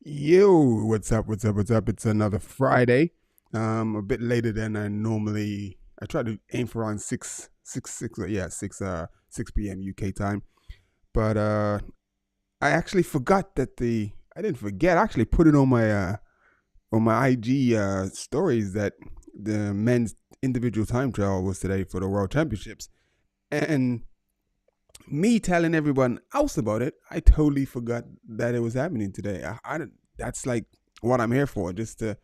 Yo, what's up? What's up? What's up? It's another Friday. A bit later than I normally. I try to aim for around six. Yeah, 6 p.m. UK time. But I actually forgot that the. I didn't forget. I actually put it on my IG stories that the men's individual time trial was today for the World Championships, and me telling everyone else about it, I totally forgot that it was happening today. That's like what I'm here for, just to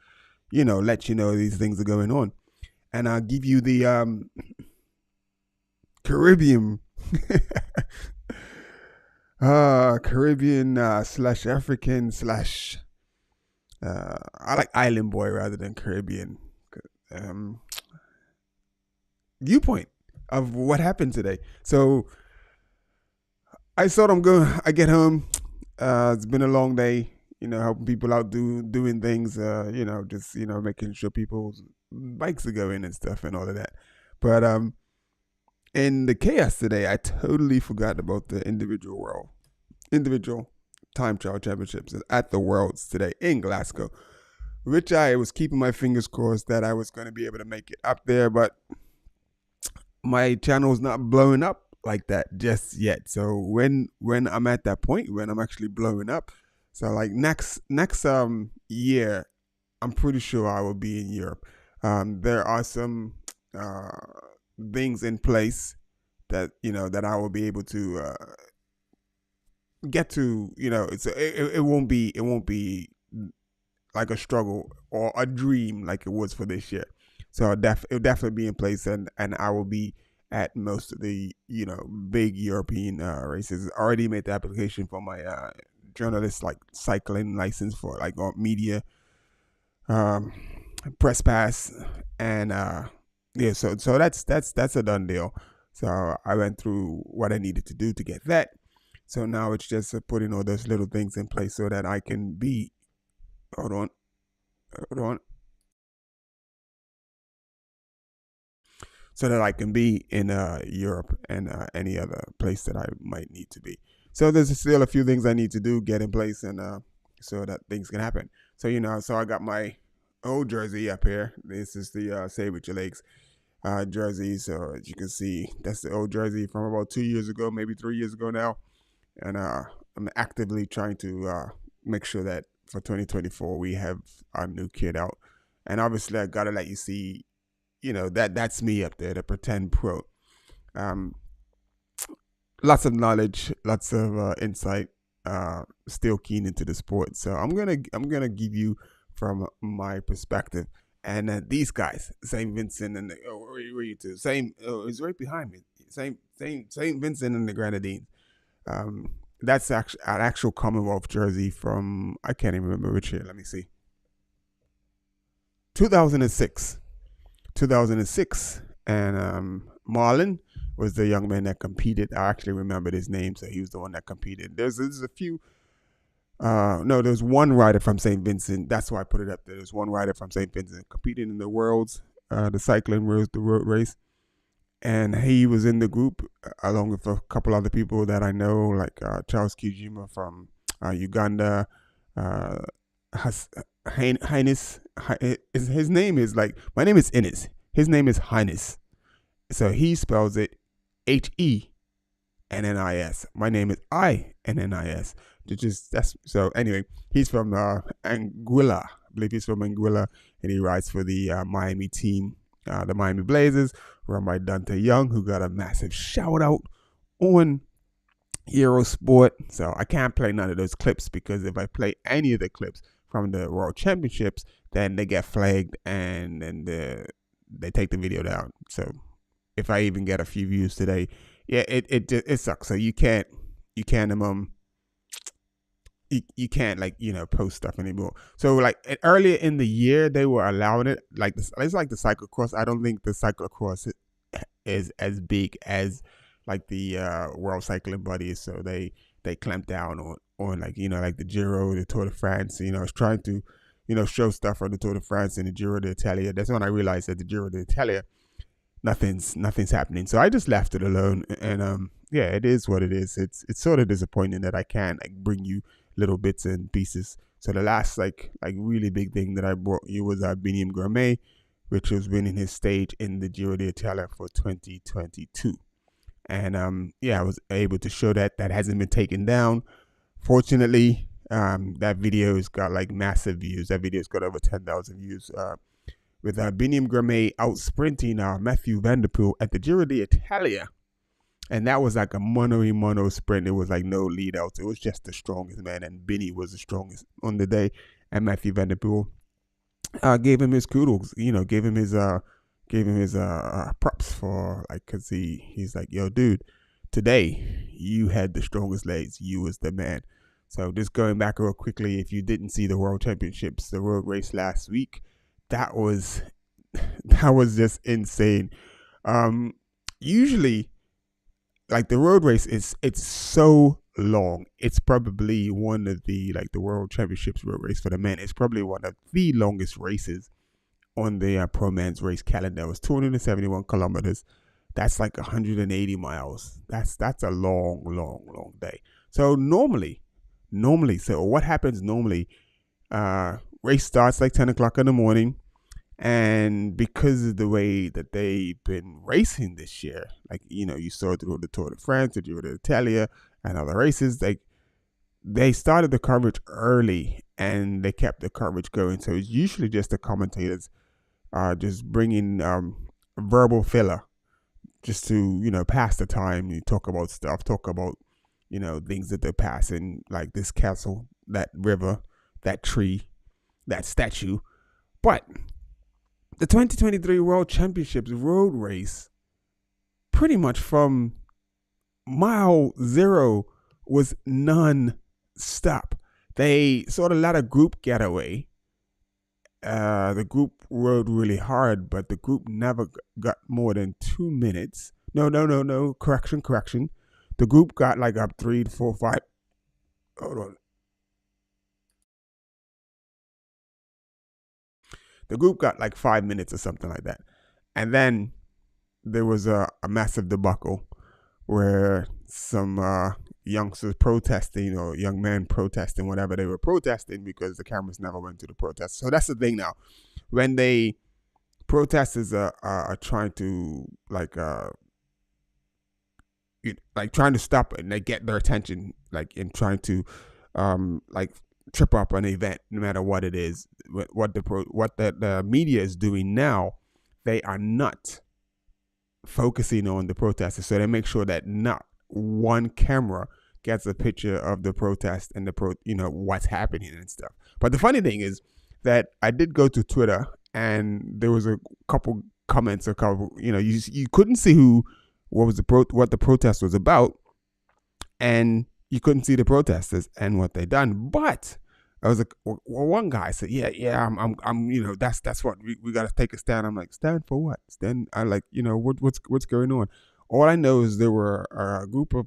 let you know these things are going on. And I'll give you the Caribbean, Caribbean slash African slash. I like Island Boy rather than Caribbean um, viewpoint of what happened today. So I thought I get home. It's been a long day. Helping people out doing things. Just making sure people's bikes are going and stuff and all of that. But in the chaos today, I totally forgot about the individual time trial championships at the Worlds today in Glasgow, which I was keeping my fingers crossed that I was going to be able to make it up there, but my channel's not blowing up like that just yet. So when I'm at that point, when I'm actually blowing up, so like next year, I'm pretty sure I will be in Europe. There are some uh, things in place that that I will be able to get to. It won't be like a struggle or a dream like it was for this year. So it'll definitely be in place, and I will be at most of the big European races. I already made the application for my journalist like cycling license for like media um, press pass, and yeah. So that's a done deal. So I went through what I needed to do to get that. So now it's just putting all those little things in place so that I can be. Hold on, hold on. So that I can be in Europe and any other place that I might need to be. So there's still a few things I need to do, get in place, and so that things can happen. So so I got my old jersey up here. This is the Say With Your Legs jersey. So as you can see, that's the old jersey from about 2 years ago, maybe 3 years ago now. And I'm actively trying to make sure that for 2024 we have our new kid out. And obviously, I gotta let you see that's me up there, the pretend pro. Um, Lots of knowledge, lots of insight. Still keen into the sport, so I'm gonna give you from my perspective. And these guys, Saint Vincent and where you two? Same, it's right behind me. Saint Vincent and the Grenadines. That's actually an actual Commonwealth jersey from I can't even remember which year. Let me see. 2006. 2006, and Marlon was the young man that competed. I actually remembered his name, so he was the one that competed. There's a few. No, there's one rider from St. Vincent. That's why I put it up there. There's one rider from St. Vincent competing in the worlds, the cycling worlds, the road race, and he was in the group along with a couple other people that I know, like Charles Kijima from Uganda, uh, Highness. His name is like my name is Innes. His name is Highness. So he spells it Hennis. My name is Innis. That's so. Anyway, he's from Anguilla. I believe he's from Anguilla, and he rides for the Miami team, the Miami Blazers, run by Dante Young, who got a massive shout out on Eurosport. So I can't play none of those clips because if I play any of the clips from the World Championships, then they get flagged and then they take the video down. So if I even get a few views today, yeah, it sucks. So you can't like post stuff anymore. So like earlier in the year they were allowing it. Like it's like the cyclocross. I don't think the cyclocross is as big as like the World Cycling Body. So they clamped down on like like the Giro, the Tour de France. It's trying to show stuff from the Tour de France and the Giro d'Italia. That's when I realized that the Giro d'Italia, nothing's happening. So I just left it alone, and yeah, it is what it is. It's sort of disappointing that I can't like bring you little bits and pieces So the last like really big thing that I brought you was Biniam Gourmet, which was winning his stage in the Giro d'Italia for 2022. And yeah, I was able to show that hasn't been taken down. Fortunately, that video's got like massive views. That video's got over 10,000 views. With Biniam Gourmet out sprinting Matthew Van Der Poel at the Giro d'Italia. And that was like a mono sprint. It was like no lead outs. It was just the strongest man, and Binny was the strongest on the day. And Matthew Van Der Poel gave him his kudos. Gave him his props for like, cause he's like, yo, dude, today you had the strongest legs. You was the man. So just going back real quickly, if you didn't see the World Championships, the road race last week, that was just insane. Usually, like the road race it's so long. It's probably one of the like the World Championships road race for the men. It's probably one of the longest races on the pro man's race calendar. It was 271 kilometers. That's like 180 miles. That's a long day. So normally, so what happens normally? Race starts like 10 o'clock in the morning. And because of the way that they've been racing this year, like, you saw through the Tour de France, the Giro d'Italia, and other races, they started the coverage early and they kept the coverage going. So it's usually just the commentators just bringing verbal filler just to, pass the time. You talk about stuff, talk about, things that they're passing, like this castle, that river, that tree, that statue. But the 2023 World Championships road race, pretty much from mile zero, was non-stop. They sort of let a group get away. The group rode really hard, but the group never got more than 2 minutes. No. Correction. The group got like up 3, 4, 5. Hold on. The group got like 5 minutes or something like that. And then there was a massive debacle where some youngsters protesting, or young men protesting, whatever they were protesting, because the cameras never went to the protest. So that's the thing now. When they protesters are trying to trying to stop it, and they get their attention, like in trying to trip up an event, no matter what it is, what the media is doing now, they are not focusing on the protesters. So they make sure that not one camera gets a picture of the protest and what's happening and stuff. But the funny thing is that I did go to Twitter, and there was a couple comments, you couldn't see what the protest was about, and you couldn't see the protesters and what they done. But I was like, one guy said, yeah, I'm that's what we got to take a stand. I'm like, stand for what? Stand? I like, what's going on? All I know is there were a group of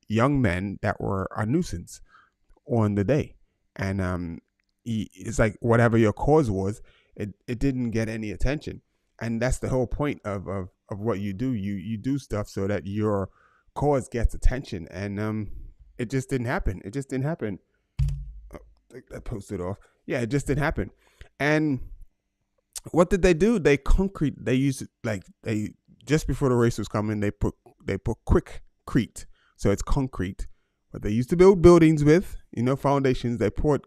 young men that were a nuisance on the day, and it's like whatever your cause was, it didn't get any attention, and that's the whole point of what you do. You do stuff so that your cause gets attention, and it just didn't happen. I posted off. Yeah, it just didn't happen. And what did they do? They used it, like, they just before the race was coming, they put quickcrete. So it's concrete, what they used to build buildings with, foundations. They poured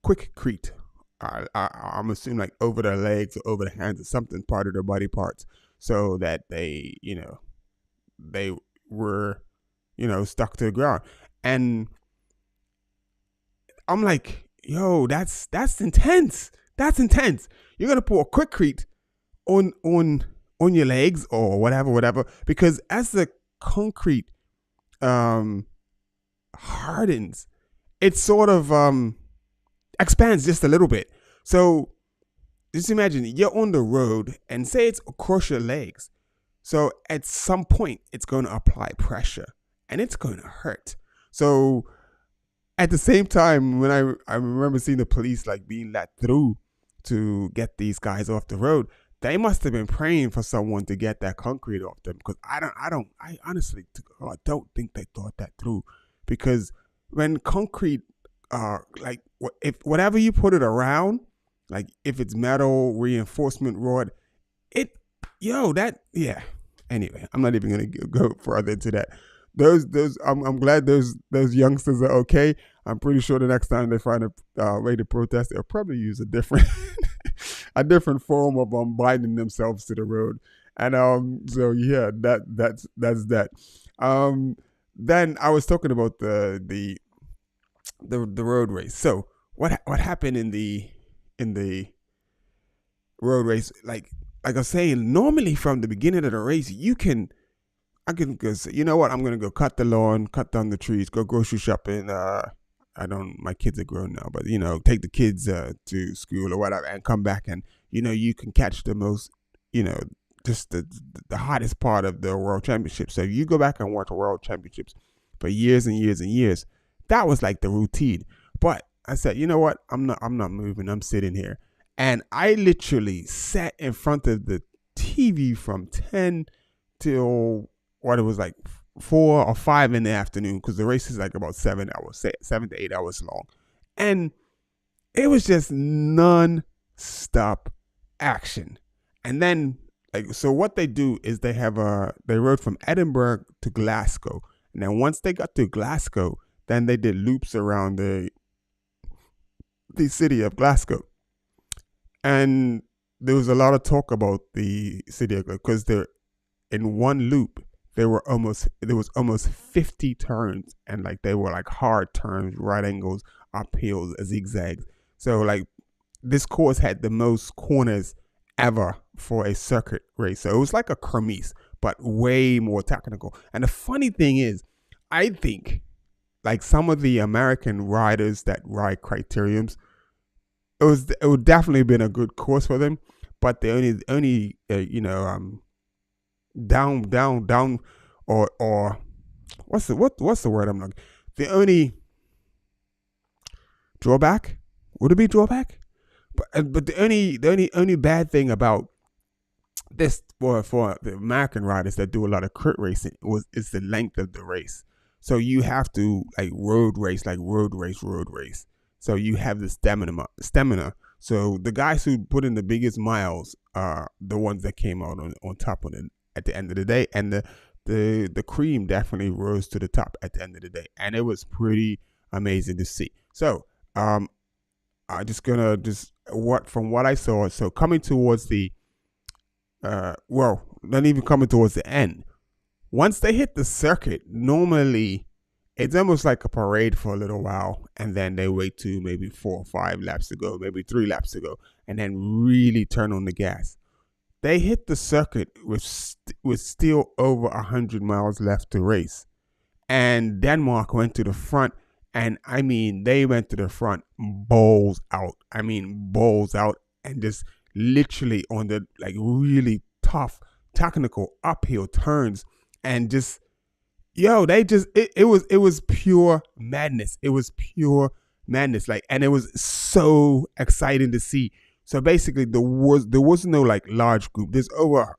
quickcrete. I'm assuming like over their legs or over the hands or something, part of their body parts, so that they were stuck to the ground. And I'm like, yo, that's intense. That's intense. You're gonna pour quickcrete on your legs or whatever, because as the concrete hardens, it sort of expands just a little bit. So just imagine you're on the road, and say it's across your legs. So at some point, it's going to apply pressure, and it's going to hurt. So at the same time, when I remember seeing the police like being let through to get these guys off the road, they must have been praying for someone to get that concrete off them, because I honestly don't think they thought that through. Because when concrete like if whatever you put it around, like if it's metal reinforcement rod, it that yeah. Anyway, I'm not even gonna go further into that. Those I'm glad those youngsters are okay. I'm pretty sure the next time they find a way to protest, they'll probably use a different a different form of binding themselves to the road. And so yeah, that's that. Um, then I was talking about the road race. So what happened in the road race? Like I was saying, normally from the beginning of the race, I can go say, you know what, I'm gonna go cut the lawn, cut down the trees, go grocery shopping. I don't. My kids are grown now, but take the kids to school or whatever, and come back, and you can catch the most, you know, just the hottest part of the world championship. So if you go back and watch world championships for years and years and years, that was like the routine. But I said, you know what, I'm not moving. I'm sitting here, and I literally sat in front of the TV from 10 till what it was like 4 or 5 in the afternoon, because the race is like about 7 hours, 7 to 8 hours long, and it was just non-stop action. And then so what they do is they rode from Edinburgh to Glasgow, and then once they got to Glasgow, then they did loops around the city of Glasgow, and there was a lot of talk about the city of Glasgow because they're in one loop. There was almost 50 turns, and like they were like hard turns, right angles, uphills, zigzags. So like this course had the most corners ever for a circuit race. So it was like a kermesse, but way more technical. And the funny thing is, I think like some of the American riders that ride criteriums, it would definitely been a good course for them, but they only down or what's the word I'm looking, the only drawback, would it be drawback, but the only bad thing about this for the American riders that do a lot of crit racing is the length of the race. So you have to like road race. So you have the stamina. So the guys who put in the biggest miles are the ones that came out on top of it at the end of the day, and the cream definitely rose to the top at the end of the day, and it was pretty amazing to see. So I from what I saw, so coming towards the not even coming towards the end, once they hit the circuit, normally it's almost like a parade for a little while, and then they wait to maybe 4 or 5 laps to go, maybe 3 laps to go, and then really turn on the gas. They hit the circuit with still over 100 miles left to race, and Denmark went to the front, and I mean they went to the front balls out. I mean balls out, and just literally on the like really tough technical uphill turns, and just they just it was pure madness. It was pure madness, like, and it was so exciting to see. So basically there was no like large group. There's over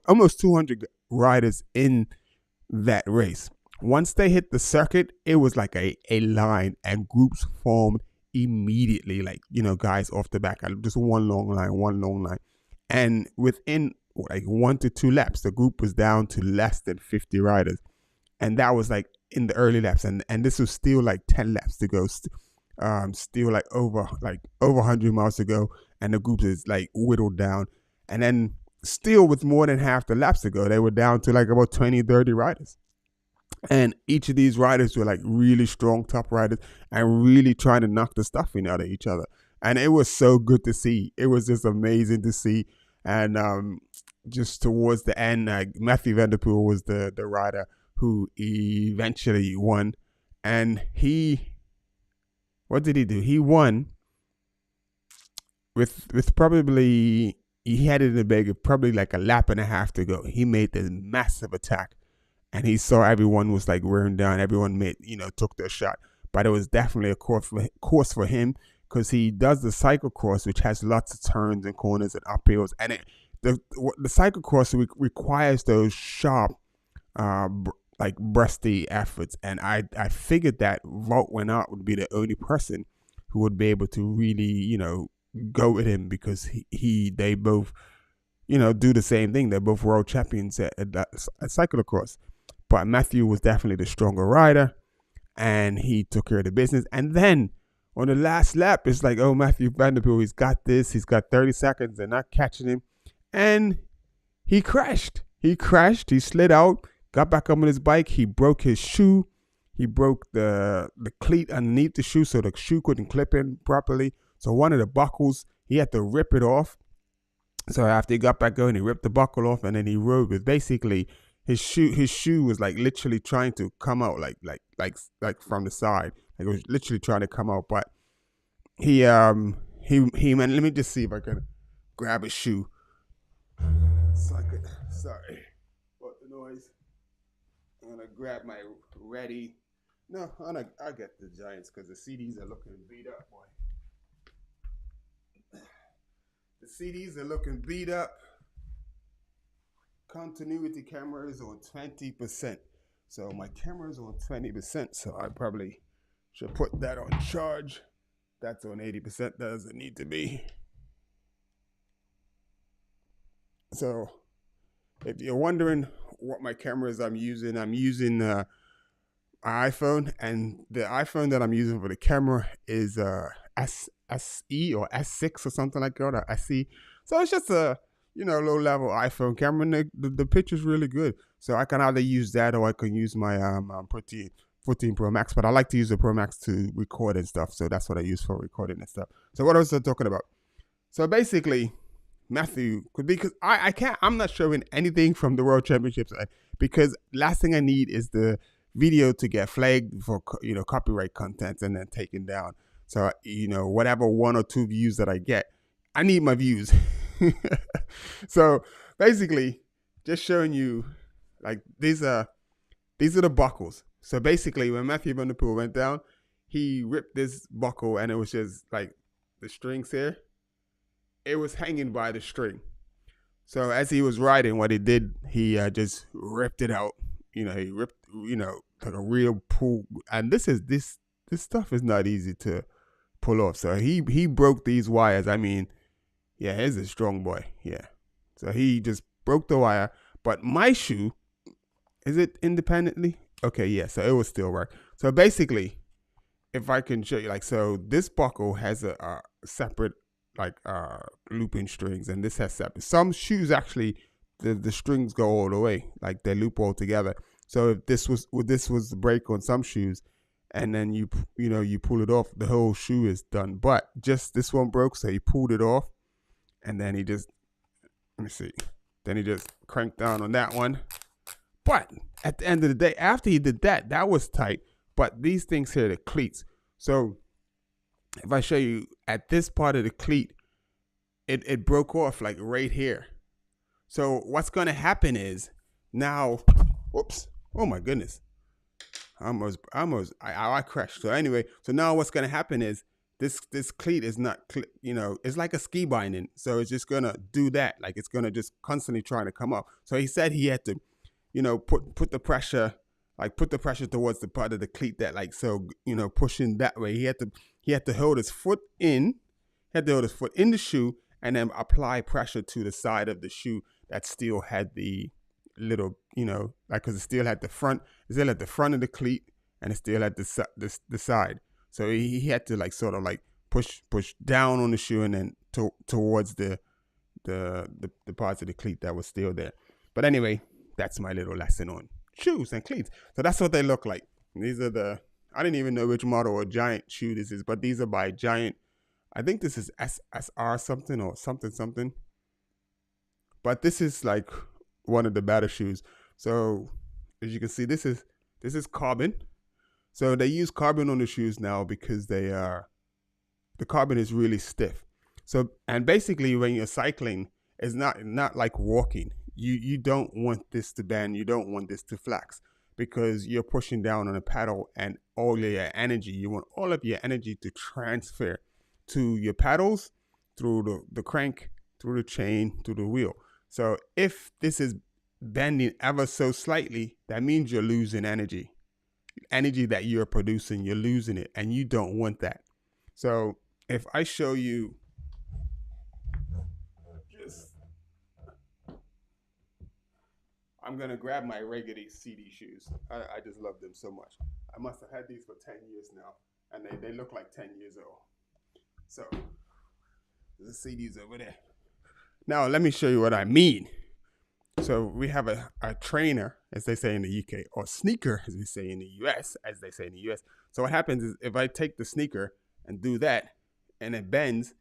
almost 200 riders in that race. Once they hit the circuit, it was like a line, and groups formed immediately, like guys off the back, just one long line, and within like 1 to 2 laps the group was down to less than 50 riders. And that was like in the early laps, and this was still like 10 laps to go, still like over 100 miles to go, and the group is like whittled down. And then still with more than half the laps to go, they were down to like about 20-30 riders, and each of these riders were like really strong top riders and really trying to knock the stuffing out of each other. And it was so good to see. It was just amazing to see. And just towards the end, Matthew Van Der Poel was the rider who eventually won. And what did he do? He won with probably, he had it in the bag of probably like a lap and a half to go. He made this massive attack, and he saw everyone was like wearing down. Everyone took their shot, but it was definitely a course for him, because he does the cyclocross, which has lots of turns and corners and uphills, and the cyclocross requires those sharp like breasty efforts, and I figured that Walt went out would be the only person who would be able to really, go with him, because they both, do the same thing. They're both world champions at cyclocross. But Matthew was definitely the stronger rider, and he took care of the business. And then on the last lap, it's like, oh, Matthew Van Der Poel, he's got this. He's got 30 seconds. They're not catching him. And he crashed. He slid out, got back up on his bike. He broke his shoe. He broke the cleat underneath the shoe, so the shoe couldn't clip in properly. So one of the buckles, he had to rip it off. So after he got back going, he ripped the buckle off, and then he rode with basically his shoe was like literally trying to come out like from the side. Like it was literally trying to come out. But he man, let me just see if I can grab his shoe. Sorry about the noise. I'm gonna grab my ready. No, I'll get the Giants because the CDs are looking beat up, boy. The CDs are looking beat up. Continuity camera is on 20%. So my camera is on 20%. So I probably should put that on charge. That's on 80%. That doesn't need to be. So if you're wondering what my camera is I'm using my iPhone, and the iPhone that I'm using for the camera is SE or S6 or something like that, or SE. So it's just a low level iPhone camera, and the picture's really good. So I can either use that or I can use my 14 Pro Max, but I like to use the Pro Max to record and stuff. So that's what I use for recording and stuff. So what was I talking about? So basically, Matthew could be, because I'm not showing anything from the World Championships, because last thing I need is the video to get flagged for copyright content and then taken down. So whatever 1 or 2 views that I get, I need my views. So basically, just showing you, like, these are the buckles. So basically, when Matthew Van Der Poel went down, he ripped this buckle, and it was just like the strings here. It was hanging by the string. So as he was riding, what he did, he just ripped it out. He ripped, like a real pull. And this stuff is not easy to pull off. So he broke these wires. I mean, yeah, he's a strong boy. Yeah. So he just broke the wire. But my shoe, is it independently? Okay, yeah. So it will still work. So basically, if I can show you, like, so this buckle has a separate, like, looping strings, and this has separate. Some shoes actually, the strings go all the way, like they loop all together. So if this was the break on some shoes, and then you pull it off, the whole shoe is done. But just this one broke, so he pulled it off, and then he just, let me see, then he just cranked down on that one. But at the end of the day, after he did that, that was tight. But these things here, the cleats. So if I show you at this part of the cleat, it broke off like right here. So what's going to happen is now, whoops, oh my goodness, I crashed. So anyway, so now what's going to happen is this cleat is not, it's like a ski binding. So it's just going to do that. Like it's going to just constantly trying to come up. So he said he had to, put the pressure, like put the pressure towards the part of the cleat that, like, so, pushing that way. He had to hold his foot in, the shoe, and then apply pressure to the side of the shoe that still had the little, like, because it still had the front of the cleat, and it still had the side. So he had to, like, sort of like push down on the shoe, and then towards the parts of the cleat that was still there. But anyway, that's my little lesson on shoes and cleats. So that's what they look like. These are I didn't even know which model or Giant shoe this is, but these are by Giant. I think this is SSR something or something. But this is like one of the better shoes. So as you can see, this is carbon. So they use carbon on the shoes now because the carbon is really stiff. So, and basically when you're cycling, it's not like walking. You don't want this to bend. You don't want this to flex, because you're pushing down on a pedal, and all your energy, you want all of your energy to transfer to your pedals, through the crank, through the chain, through the wheel. So if this is bending ever so slightly, that means you're losing energy. Energy that you're producing, you're losing it, and you don't want that. So if I show you, just, I'm gonna grab my regular CD shoes. I just love them so much. I must have had these for 10 years now, and they look like 10 years old. So the CDs over there. Now let me show you what I mean. So we have a trainer, as they say in the UK, or sneaker, as we say in the US, as they say in the US. So what happens is if I take the sneaker and do that, and it bends,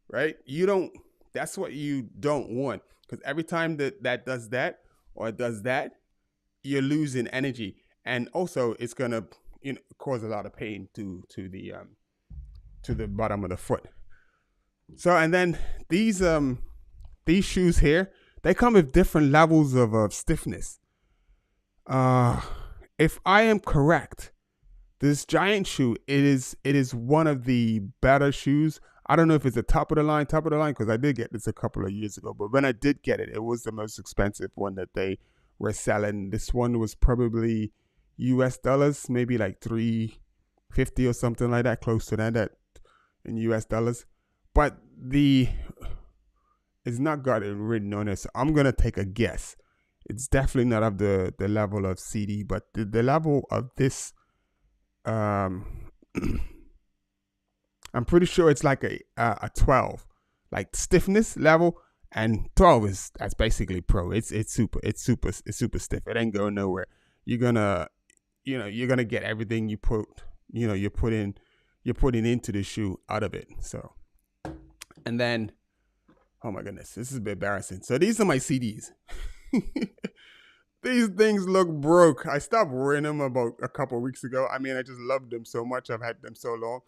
right? You don't. That's what you don't want, because every time that does that or it does that, you're losing energy, and also it's gonna cause a lot of pain to the bottom of the foot. So and then these these shoes here, they come with different levels of stiffness. Uh, if I am correct, this giant shoe, it is one of the better shoes. I don't know if it's the top of the line, because I did get this a couple of years ago. But when I did get it, it was the most expensive one that they were selling. This one was probably US dollars, maybe like 350 or something like that, close to that in US dollars. But the it's not got it written on it, so I'm gonna take a guess. It's definitely not of the level of CD, but the level of this, um, I'm pretty sure it's like a 12, like stiffness level, and 12 is that's basically pro. It's super stiff. It ain't going nowhere. You're gonna you're gonna get everything you put you're putting into the shoe out of it. So and then, oh my goodness, this is a bit embarrassing. So these are my CDs. These things look broke. I stopped wearing them about a couple of weeks ago. I mean, I just loved them so much. I've had them so long.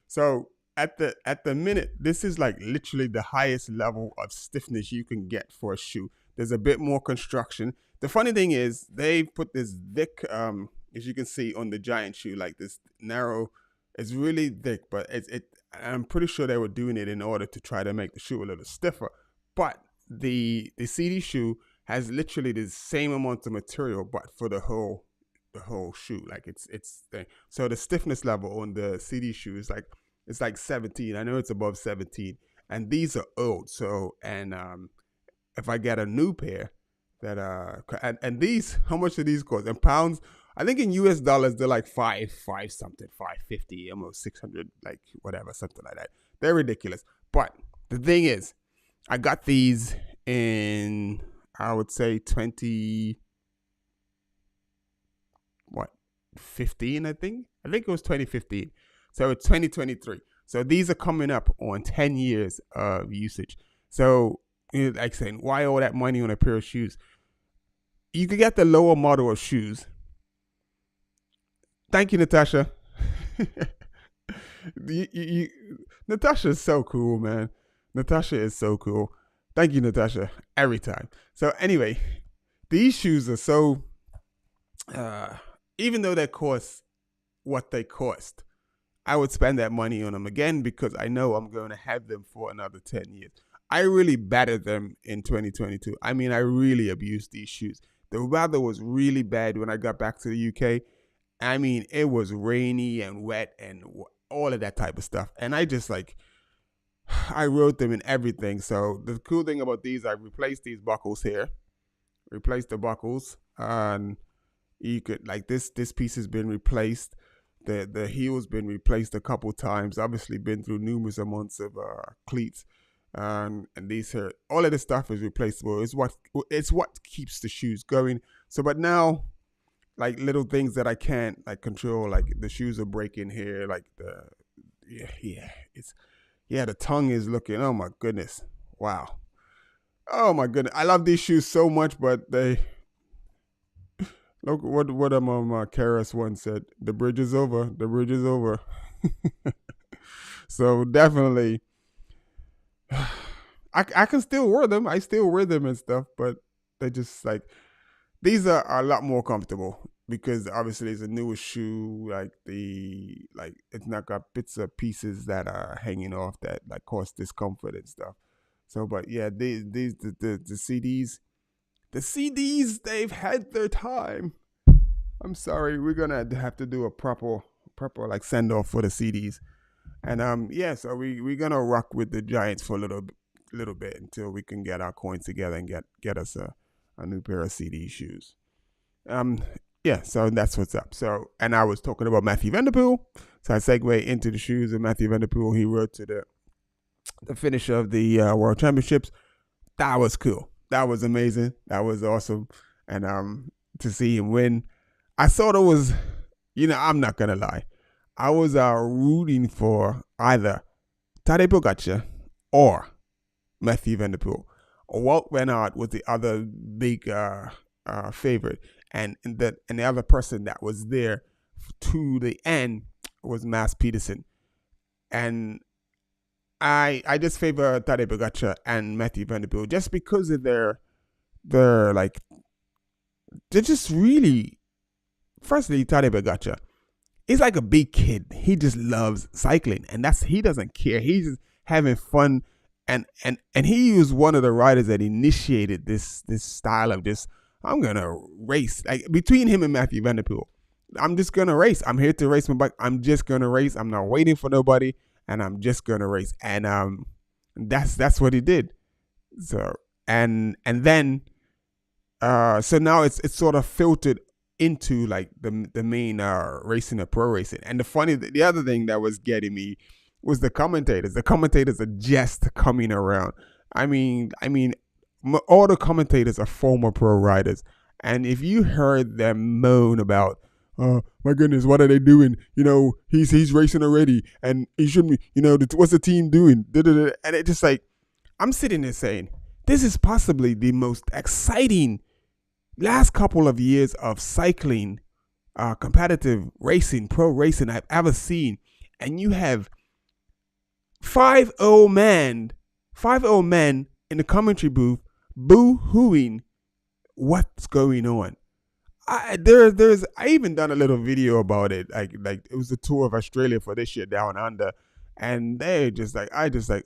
So at the minute, this is like literally the highest level of stiffness you can get for a shoe. There's a bit more construction. The funny thing is, they put this thick, as you can see on the giant shoe, like this narrow. It's really thick, but it. I'm pretty sure they were doing it in order to try to make the shoe a little stiffer. But the CD shoe has literally the same amount of material, but for the whole shoe. Like it's so the stiffness level on the CD shoe is like it's like 17. I know it's above 17, and these are old. So and if I get a new pair that and these, how much do these cost in pounds? I think in US dollars they're like five something, 550, almost 600, like whatever, something like that. They're ridiculous. But the thing is, I got these in, I would say, 20, what, 15, I think it was 2015. So it's 2023. So these are coming up on 10 years of usage. So like saying, why all that money on a pair of shoes? You could get the lower model of shoes. Thank you, Natasha. Natasha is so cool, man. Natasha is so cool. Thank you, Natasha, every time. So anyway, these shoes are so, uh, even though they cost what they cost, I would spend that money on them again, because I know I'm going to have them for another 10 years. I really battered them in 2022. I mean, I really abused these shoes. The weather was really bad when I got back to the UK. I mean, it was rainy and wet and all of that type of stuff. And I just like, I wrote them in everything. So the cool thing about these, I replaced these buckles here, replaced the buckles, and you could, like, this piece has been replaced. The heel's been replaced a couple times. Obviously, been through numerous amounts of cleats, and these here, all of this stuff is replaceable. It's what keeps the shoes going. So, but now, like, little things that I can't like control, like the shoes are breaking here, like the tongue is looking. Oh my goodness, wow. Oh my goodness, I love these shoes so much, but they look what Karis once said. The bridge is over. The bridge is over. So definitely, I can still wear them. I still wear them and stuff, but they just like, these are a lot more comfortable, because obviously it's a newer shoe. Like it's not got bits of pieces that are hanging off that like cause discomfort and stuff. So, but yeah, these the CDs. The CDs, they've had their time. I'm sorry, we're gonna have to do a proper like send off for the CDs. And yeah, so we're gonna rock with the Giants for a little bit until we can get our coins together and get us a new pair of CD shoes. Um, yeah, so that's what's up. So, and I was talking about Matthew Vanderpool, so I segue into the shoes of Matthew Vanderpool. He rode to the finish of the World Championships. That was cool. That was amazing. That was awesome. And to see him win, I thought it was, I'm not gonna lie, I was rooting for either Tadej Pogacar or Matthew Vanderpool. Walt Van Aert was the other big favorite, and the other person that was there to the end was Mads Pedersen, and I just favor Tadej Pogacar and Matthew Vanderpool just because of they're like they're just really. Firstly, Tadej Pogacar, he's like a big kid. He just loves cycling, and he doesn't care. He's just having fun, and he was one of the riders that initiated this style of just I'm gonna race. Like between him and Matthew Vanderpool, I'm just gonna race. I'm here to race my bike. I'm just gonna race. I'm not waiting for nobody, and I'm just gonna race. And that's what he did. So and then so now it's sort of filtered into like the main racing or pro racing. And the other thing that was getting me was the commentators. The commentators are just coming around. I mean, all the commentators are former pro riders, and if you heard them moan about, oh my goodness, what are they doing? He's racing already, and he shouldn't be. What's the team doing? And it just like I'm sitting there saying, this is possibly the most exciting last couple of years of cycling, competitive racing, pro racing I've ever seen. And you have five old men in the commentary booth boo-hooing what's going on. I even done a little video about it. Like it was a tour of Australia for this year down under, and they're just like,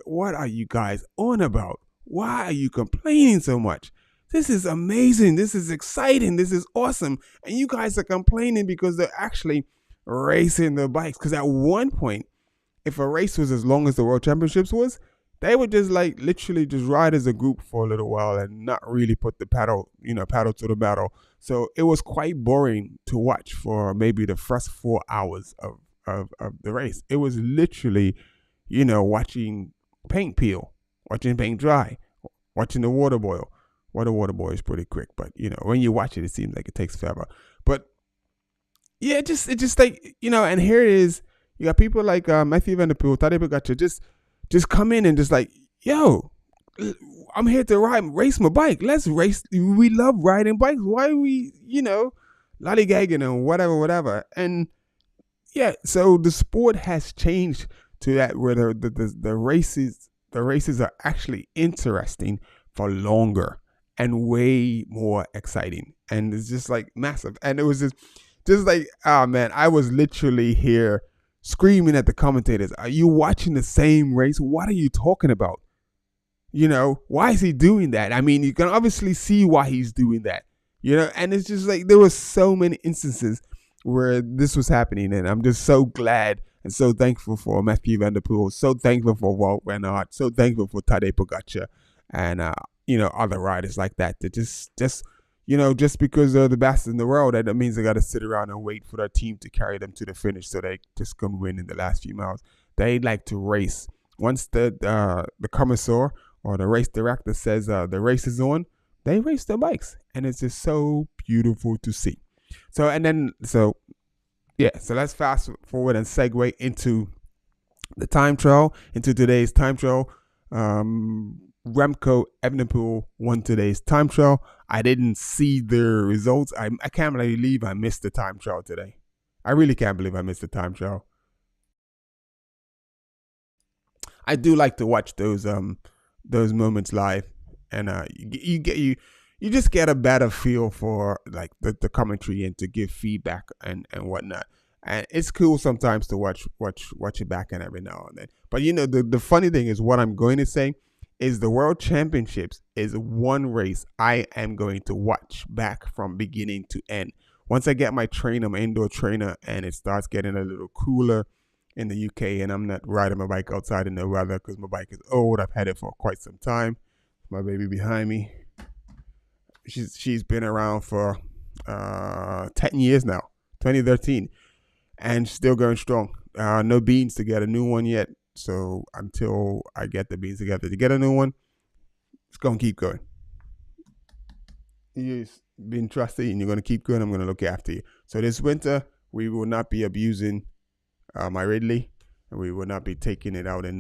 what are you guys on about? Why are you complaining so much? This is amazing. This is exciting. This is awesome. And you guys are complaining because they're actually racing the bikes. Because at one point, if a race was as long as the World Championships was, they would just like literally just ride as a group for a little while and not really put the pedal to the metal. So it was quite boring to watch for maybe the first 4 hours of the race. It was literally, watching paint peel, watching paint dry, watching the water boil. Well, the water boil is pretty quick, but when you watch it, it seems like it takes forever. But yeah, it just like and here it is. You got people like Matthew Vanderpool, Tadej Pogacar, just come in and just like, yo, I'm here to race my bike. Let's race. We love riding bikes. Why are we, lollygagging and whatever. And yeah, so the sport has changed to that where the races are actually interesting for longer and way more exciting, and it's just like massive. And it was just like, oh man, I was literally here screaming at the commentators, are you watching the same race? What are you talking about? Why is he doing that? I mean, you can obviously see why he's doing that, and it's just like there were so many instances where this was happening, and I'm just so glad and so thankful for Matthew Vanderpool, so thankful for Walt Van Aert, so thankful for Tadej Pogacar, and other riders like that just because they're the best in the world, that means they got to sit around and wait for their team to carry them to the finish so they just can win in the last few miles. They like to race. Once the commissar or the race director says the race is on, they race their bikes, and it's just so beautiful to see. So let's fast forward and segue into the time trial, into today's time trial. Remco Evenepoel won today's time trial. I didn't see the results. I can't believe I missed the time trial today. I really can't believe I missed the time trial. I do like to watch those moments live, and you just get a better feel for like the commentary and to give feedback and whatnot. And it's cool sometimes to watch it back and every now and then. But the funny thing is what I'm going to say is the World Championships is one race I am going to watch back from beginning to end. Once I get my trainer, my indoor trainer, and it starts getting a little cooler in the UK, and I'm not riding my bike outside in the weather because my bike is old. I've had it for quite some time. My baby behind me, she's been around for 10 years now, 2013, and still going strong. No beans to get a new one yet. So until I get the beans together to get a new one, it's going to keep going. You've been trusted and you're going to keep going. I'm going to look after you. So this winter, we will not be abusing my Ridley, and we will not be taking it out in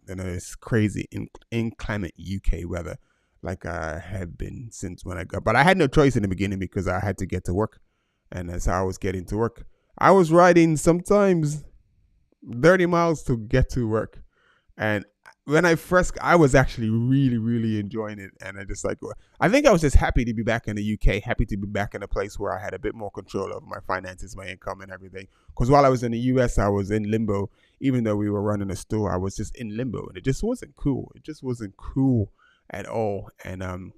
this crazy inclement UK weather like I have been since when I got. But I had no choice in the beginning because I had to get to work. And as I was getting to work, I was riding sometimes 30 miles to get to work. And when I was actually really, really enjoying it. And I think I was just happy to be back in the UK, happy to be back in a place where I had a bit more control over my finances, my income, and everything. Because while I was in the US, I was in limbo. Even though we were running a store, I was just in limbo, and it just wasn't cool. It just wasn't cool at all. And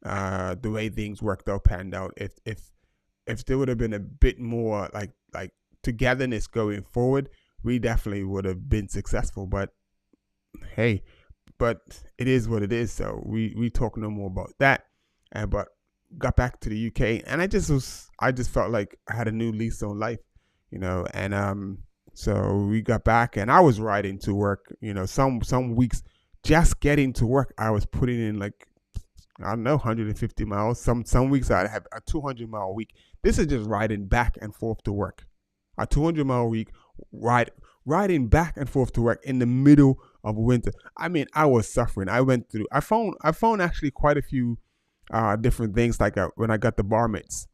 the way things panned out. If there would have been a bit more like togetherness going forward, we definitely would have been successful. But hey, but it is what it is. So we talk no more about that. But got back to the UK, and I just felt like I had a new lease on life, And so we got back, and I was riding to work. Some weeks just getting to work, I was putting in like, I don't know, 150 miles. Some weeks I'd have a 200-mile week. This is just riding back and forth to work. A 200-mile week, riding back and forth to work in the middle of winter. I mean, I was suffering. I found actually quite a few different things. Like when I got the bar mitts.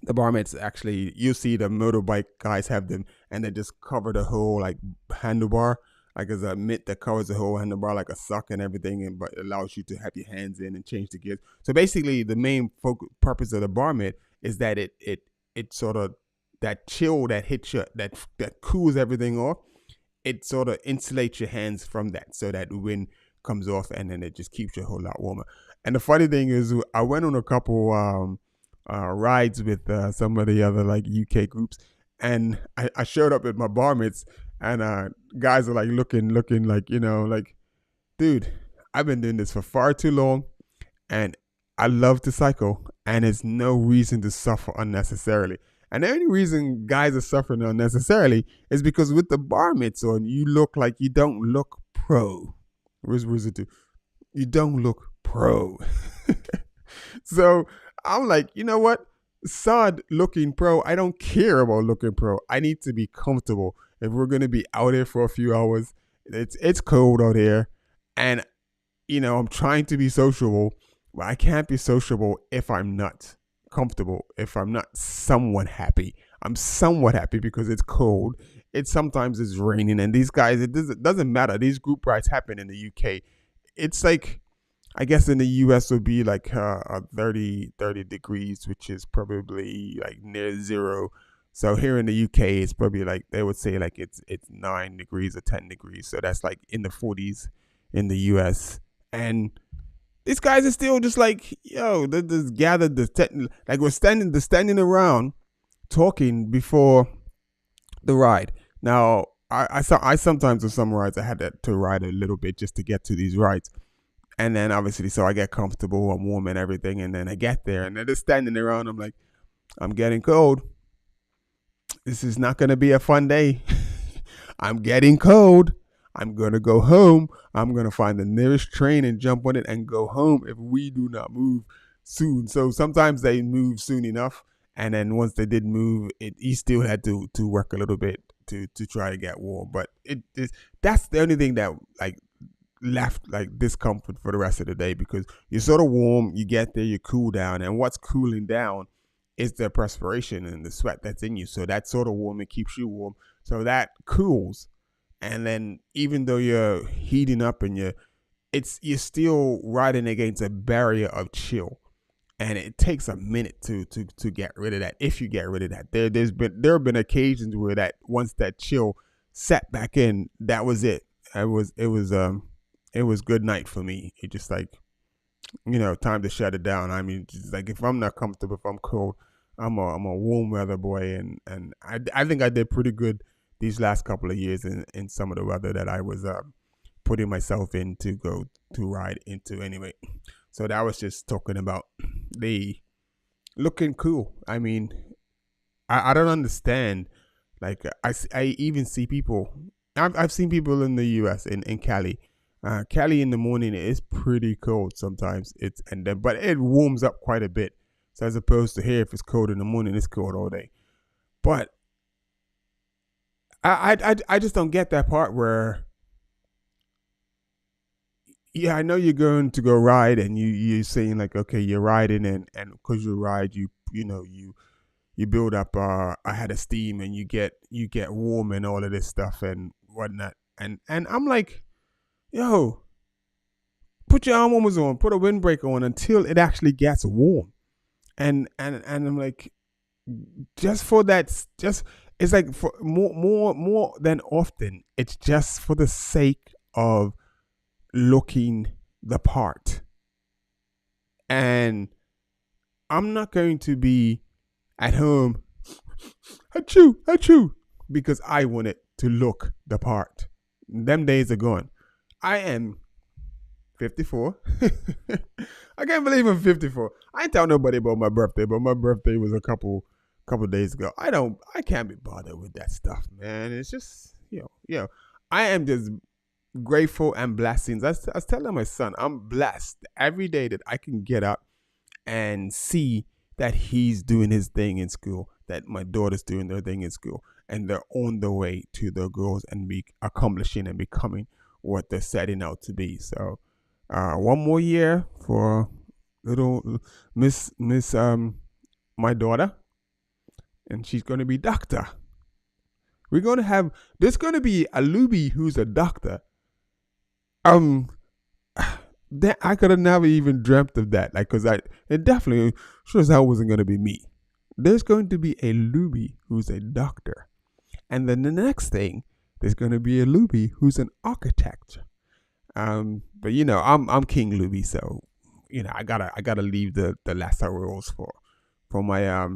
The bar mitts, actually, you see the motorbike guys have them, and they just cover the whole like handlebar. Like there's a mitt that covers the whole handlebar like a sock and everything, but it allows you to have your hands in and change the gears. So basically, the main purpose of the bar mitt is that it sort of, that chill that hits you, that cools everything off. It sort of insulates your hands from that, so that the wind comes off, and then it just keeps you a whole lot warmer. And the funny thing is, I went on a couple rides with some of the other like UK groups, and I showed up at my bar mitts, and guys are like looking like, like, dude, I've been doing this for far too long, and I love to cycle, and there's no reason to suffer unnecessarily. And the only reason guys are suffering unnecessarily is because with the bar mitts on, you look like you don't look pro. Where's it to? You don't look pro. So I'm like, you know what? Sod looking pro. I don't care about looking pro. I need to be comfortable. If we're going to be out here for a few hours, it's cold out here. And, I'm trying to be sociable, but I can't be sociable if I'm not comfortable, if I'm not somewhat happy. I'm somewhat happy because it's cold. Sometimes it's raining, and these guys, it doesn't matter. These group rides happen in the UK. It's like, I guess in the US would be like 30 degrees, which is probably like near zero. So here in the UK, it's probably like, they would say like it's 9 degrees or 10 degrees. So that's like in the 40s in the US. And these guys are still just like, yo, they just gathered like we're standing around talking before the ride. Now, I sometimes on some rides I had to ride a little bit just to get to these rides. And then obviously, so I get comfortable, I'm warm and everything, and then I get there, and they're just standing around. I'm like, I'm getting cold. This is not going to be a fun day. I'm getting cold. I'm going to go home. I'm going to find the nearest train and jump on it and go home if we do not move soon. So sometimes they move soon enough. And then once they did move, he still had to work a little bit to try to get warm. But that's the only thing that like left like discomfort for the rest of the day, because you're sort of warm, you get there, you cool down. And what's cooling down is the perspiration and the sweat that's in you. So that sort of warm, it keeps you warm. So that cools. And then even though you're heating up and you're still riding against a barrier of chill, and it takes a minute to get rid of that. If you get rid of that, there have been occasions where that once that chill set back in, that was it. It was it was good night for me. It just like, time to shut it down. I mean, just like if I'm not comfortable, if I'm cold, I'm a warm weather boy, and I think I did pretty good these last couple of years in some of the weather that I was putting myself in to go to ride into anyway. So that was just talking about the looking cool. I mean, I don't understand. Like I even see people. I've seen people in the U.S. in Cali. Cali in the morning is pretty cold sometimes. But it warms up quite a bit. So as opposed to here, if it's cold in the morning, it's cold all day. But I just don't get that part where, yeah, I know you're going to go ride and you're saying like, okay, you're riding, and because you ride, you build up a head of steam, and you get warm and all of this stuff and whatnot. And I'm like, yo, put your arm warmers on, put a windbreaker on until it actually gets warm. And I'm like, just for that, just it's like for more than often, it's just for the sake of looking the part. And I'm not going to be at home, achoo, achoo, because I want it to look the part. Them days are gone. I am 54. I can't believe I'm 54. I ain't tell nobody about my birthday, but my birthday was a couple days ago. I can't be bothered with that stuff, man. It's just, I am just grateful and blessings. I was telling my son, I'm blessed every day that I can get up and see that he's doing his thing in school, that my daughter's doing their thing in school, and they're on the way to their goals and be accomplishing and becoming what they're setting out to be. So, one more year for little Miss my daughter, and she's going to be doctor. We're going to have there's going to be a Luby who's a doctor. Um, that I could have never even dreamt of that. Like, cause it definitely sure as hell wasn't going to be me. There's going to be a Luby who's a doctor, and then the next thing there's going to be a Luby who's an architect. But I'm King Luby, so I gotta leave the lesser rules for my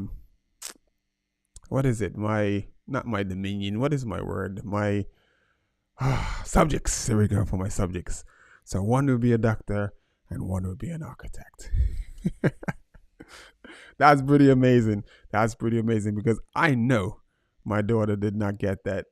what is it? My not my dominion. What is my word? My subjects. There we go for my subjects. So one will be a doctor and one will be an architect. That's pretty amazing. That's pretty amazing because I know my daughter did not get that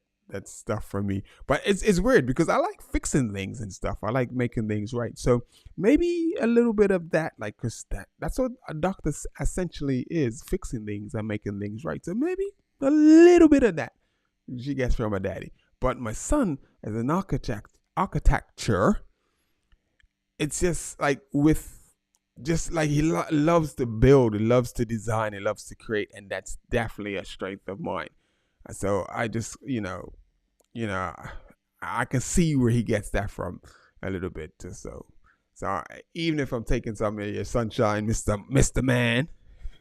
stuff from me. But it's weird because I like fixing things and stuff. I like making things right. So maybe a little bit of that, like, cause that's what a doctor essentially is, fixing things and making things right. So maybe a little bit of that she gets from her daddy. But my son, as an architecture, it's just like he loves to build, he loves to design, he loves to create, and that's definitely a strength of mine. So I just, I can see where he gets that from a little bit. So even if I'm taking some of your sunshine, Mister Man,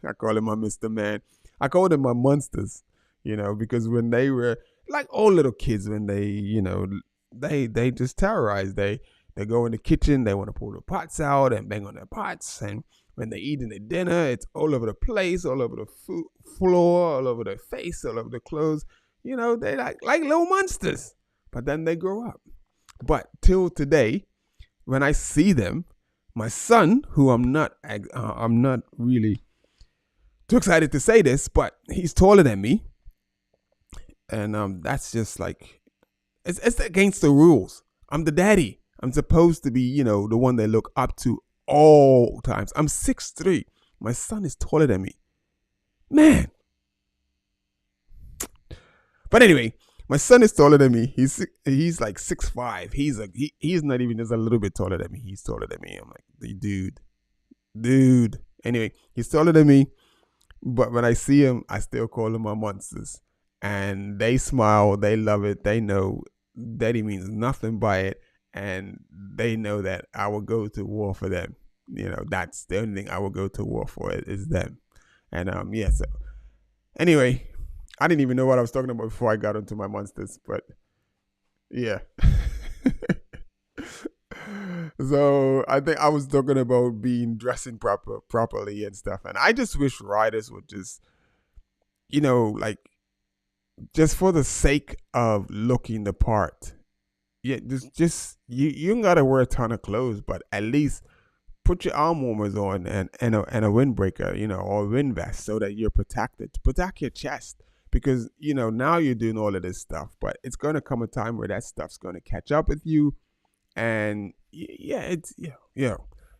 I call him my Mister Man. I called him my monsters, because when they were like all little kids, when they just terrorize. They go in the kitchen, they want to pull the pots out and bang on their pots, and when they're eating their dinner, it's all over the place, all over the floor, all over their face, all over the clothes. They like little monsters. But then they grow up. But till today, when I see them, my son, who I'm not really too excited to say this, but he's taller than me, and that's just like it's against the rules. I'm the daddy. I'm supposed to be, the one they look up to all times. I'm 6'3". My son is taller than me. Man. But anyway, my son is taller than me. He's like 6'5". He's not even just a little bit taller than me. He's taller than me. I'm like, dude. Anyway, he's taller than me. But when I see him, I still call him my monsters. And they smile. They love it. They know daddy means nothing by it. And they know that I will go to war for them. That's the only thing I will go to war for is them. And so anyway, I didn't even know what I was talking about before I got into my monsters, but yeah. So I think I was talking about being dressing properly and stuff, and I just wish riders would just, like, just for the sake of looking the part. Yeah, just you ain't gotta wear a ton of clothes, but at least put your arm warmers on and a windbreaker, or a wind vest so that you're protected. To protect your chest. Because, now you're doing all of this stuff, but it's gonna come a time where that stuff's gonna catch up with you. And yeah, it's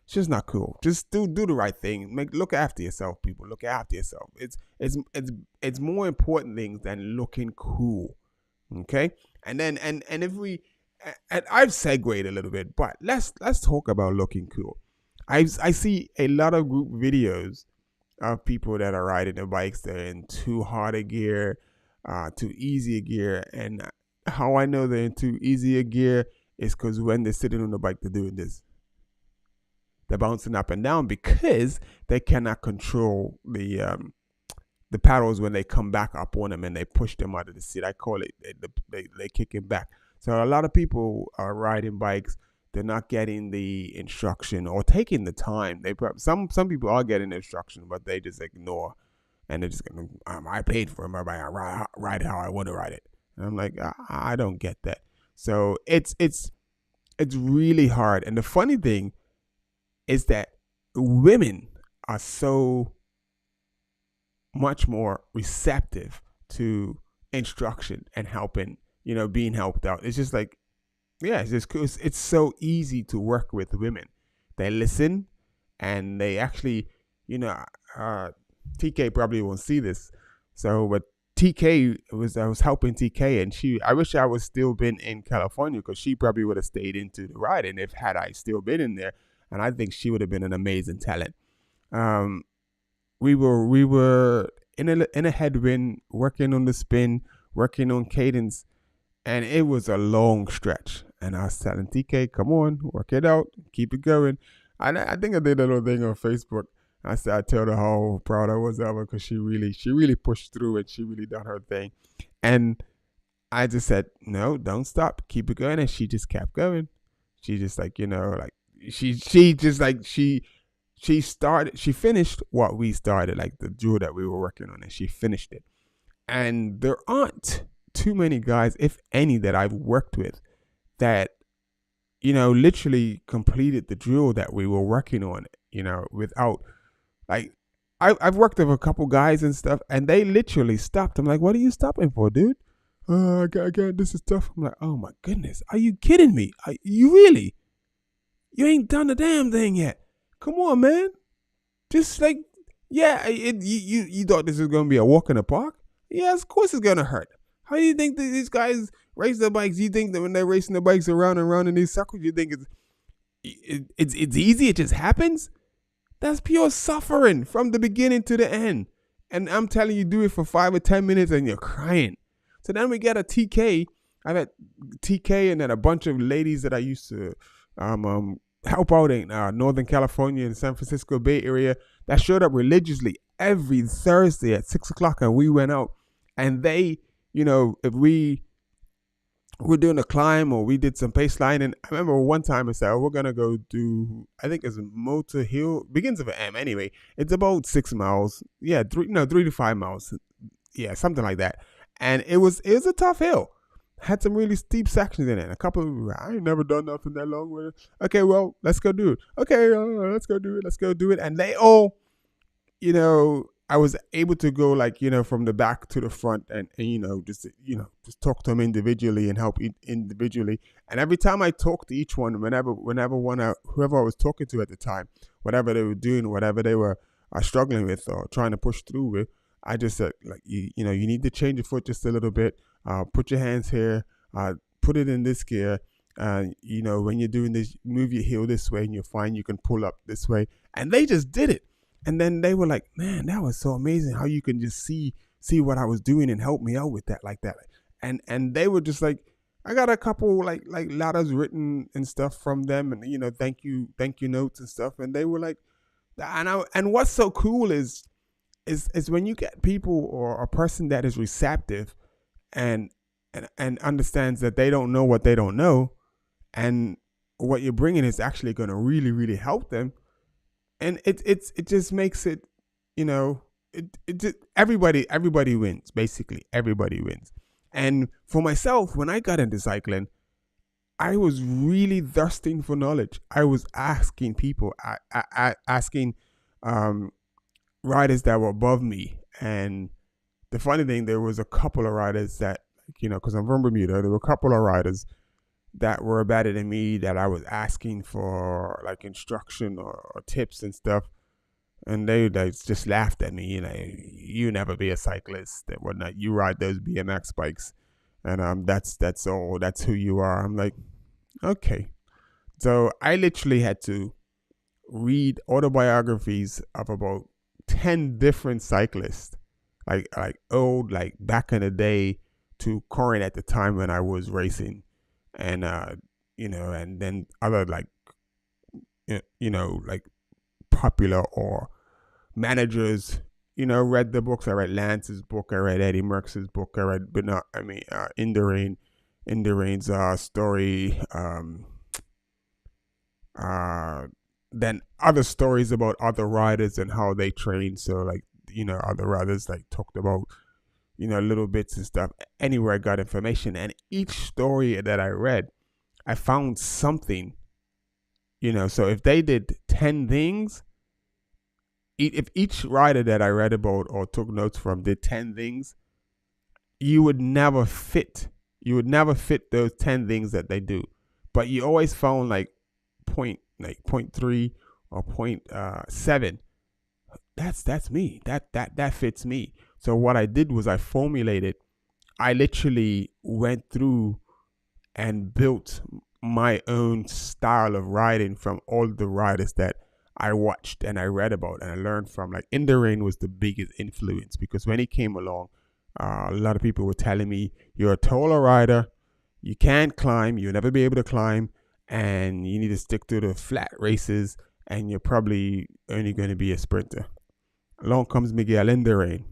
just not cool. Just do the right thing. Look after yourself, people. Look after yourself. It's more important things than looking cool. Okay, and if we, and I've segued a little bit, but let's talk about looking cool. I see a lot of group videos of people that are riding their bikes. They're in too hard a gear, too easy a gear, and how I know they're in too easy a gear is because when they're sitting on the bike, they're doing this. They're bouncing up and down because they cannot control the paddles when they come back up on them and they push them out of the seat. I call it they kick it back. So a lot of people are riding bikes. They're not getting the instruction or taking the time. Some people are getting the instruction, but they just ignore, and they're just gonna. I paid for my bike. I ride how I want to ride it. And I'm like, I don't get that. So it's really hard. And the funny thing is that women are so much more receptive to instruction and helping, being helped out. It's just like, yeah, it's just cool. It's so easy to work with women. They listen, and they actually, TK probably won't see this. So, but I was helping TK, and I wish I was still been in California, because she probably would have stayed into the ride. And if had I still been in there, and I think she would have been an amazing talent. We were in a headwind, working on the spin, working on cadence, and it was a long stretch. And I was telling TK, come on, work it out, keep it going. I think I did a little thing on Facebook. I told her how proud I was of her, because she really pushed through it. She really done her thing. And I just said, no, don't stop, keep it going. And she just kept going. She just she finished what we started, like the drill that we were working on, and she finished it. And there aren't too many guys, if any, that I've worked with that, literally completed the drill that we were working on, without, like, I've worked with a couple guys and stuff, and they literally stopped. I'm like, what are you stopping for, dude? I got, this is tough. I'm like, oh my goodness, are you kidding me? You really? You ain't done the damn thing yet. Come on, man. Just like, yeah, you thought this was going to be a walk in the park? Yeah, of course it's going to hurt. How do you think that these guys race their bikes? You think that when they're racing their bikes around and around in these circles, you think it's easy? It just happens? That's pure suffering from the beginning to the end. And I'm telling you, do it for 5 or 10 minutes and you're crying. So then we get a TK. I've had TK and then a bunch of ladies that I used to help out in Northern California and San Francisco Bay Area that showed up religiously every Thursday at 6 o'clock, and we went out. And they, if we were doing a climb or we did some pace line, and I remember one time I said, we're gonna go do, I think it's Motor Hill, begins with an M anyway. It's about 6 miles, 3 to 5 miles, something like that. And it was a tough hill. Had some really steep sections in it. A couple of, I ain't never done nothing that long with it. Okay, well, let's go do it. Okay, let's go do it. And they all, I was able to go from the back to the front and just talk to them individually and help individually. And every time I talked to each one, whoever I was talking to at the time, whatever they were doing, whatever they were struggling with or trying to push through with, I just said, you need to change your foot just a little bit. Put your hands here. Put it in this gear. When you're doing this, move your heel this way, and you'll find you can pull up this way. And they just did it. And then they were like, man, that was so amazing how you can just see what I was doing and help me out with that like that. And they were just like, I got a couple like letters written and stuff from them, and thank you notes and stuff. And they were like, and what's so cool is when you get people or a person that is receptive and understands that they don't know what they don't know, and what you're bringing is actually going to really, really help them. And it just makes it, you know, it just, everybody wins. Basically, everybody wins. And for myself, when I got into cycling, I was really thirsting for knowledge. I was asking people, asking um, riders that were above me. And the funny thing, there was a couple of riders that, because I'm from Bermuda, there were a couple of riders that were better than me that I was asking for like instruction or tips and stuff. And they just laughed at me, you never be a cyclist and whatnot. You ride those BMX bikes, and that's all. That's who you are. I'm like, okay. So I literally had to read autobiographies of about 10 different cyclists, like old, like back in the day to current at the time when I was racing, and and then other like like popular or managers. Read the books. I read Lance's book. I read Eddie Merckx's book. I read, but not. I mean, Indurain's story. Uh, then other stories about other riders and how they train. So like, other riders like talked about, little bits and stuff. Anywhere I got information, and each story that I read, I found something. So if they did 10 things, if each rider that I read about or took notes from did 10 things, you would never fit. You would never fit those 10 things that they do, but you always found like point 3 or point 7. That's me. That fits me. So what I did was I formulated. I literally went through and built my own style of riding from all the riders that I watched and I read about and I learned from. Like Indurain was the biggest influence because when he came along, a lot of people were telling me, you're a taller rider, you can't climb, you'll never be able to climb, and you need to stick to the flat races, and you're probably only going to be a sprinter. Along comes Miguel Indurain,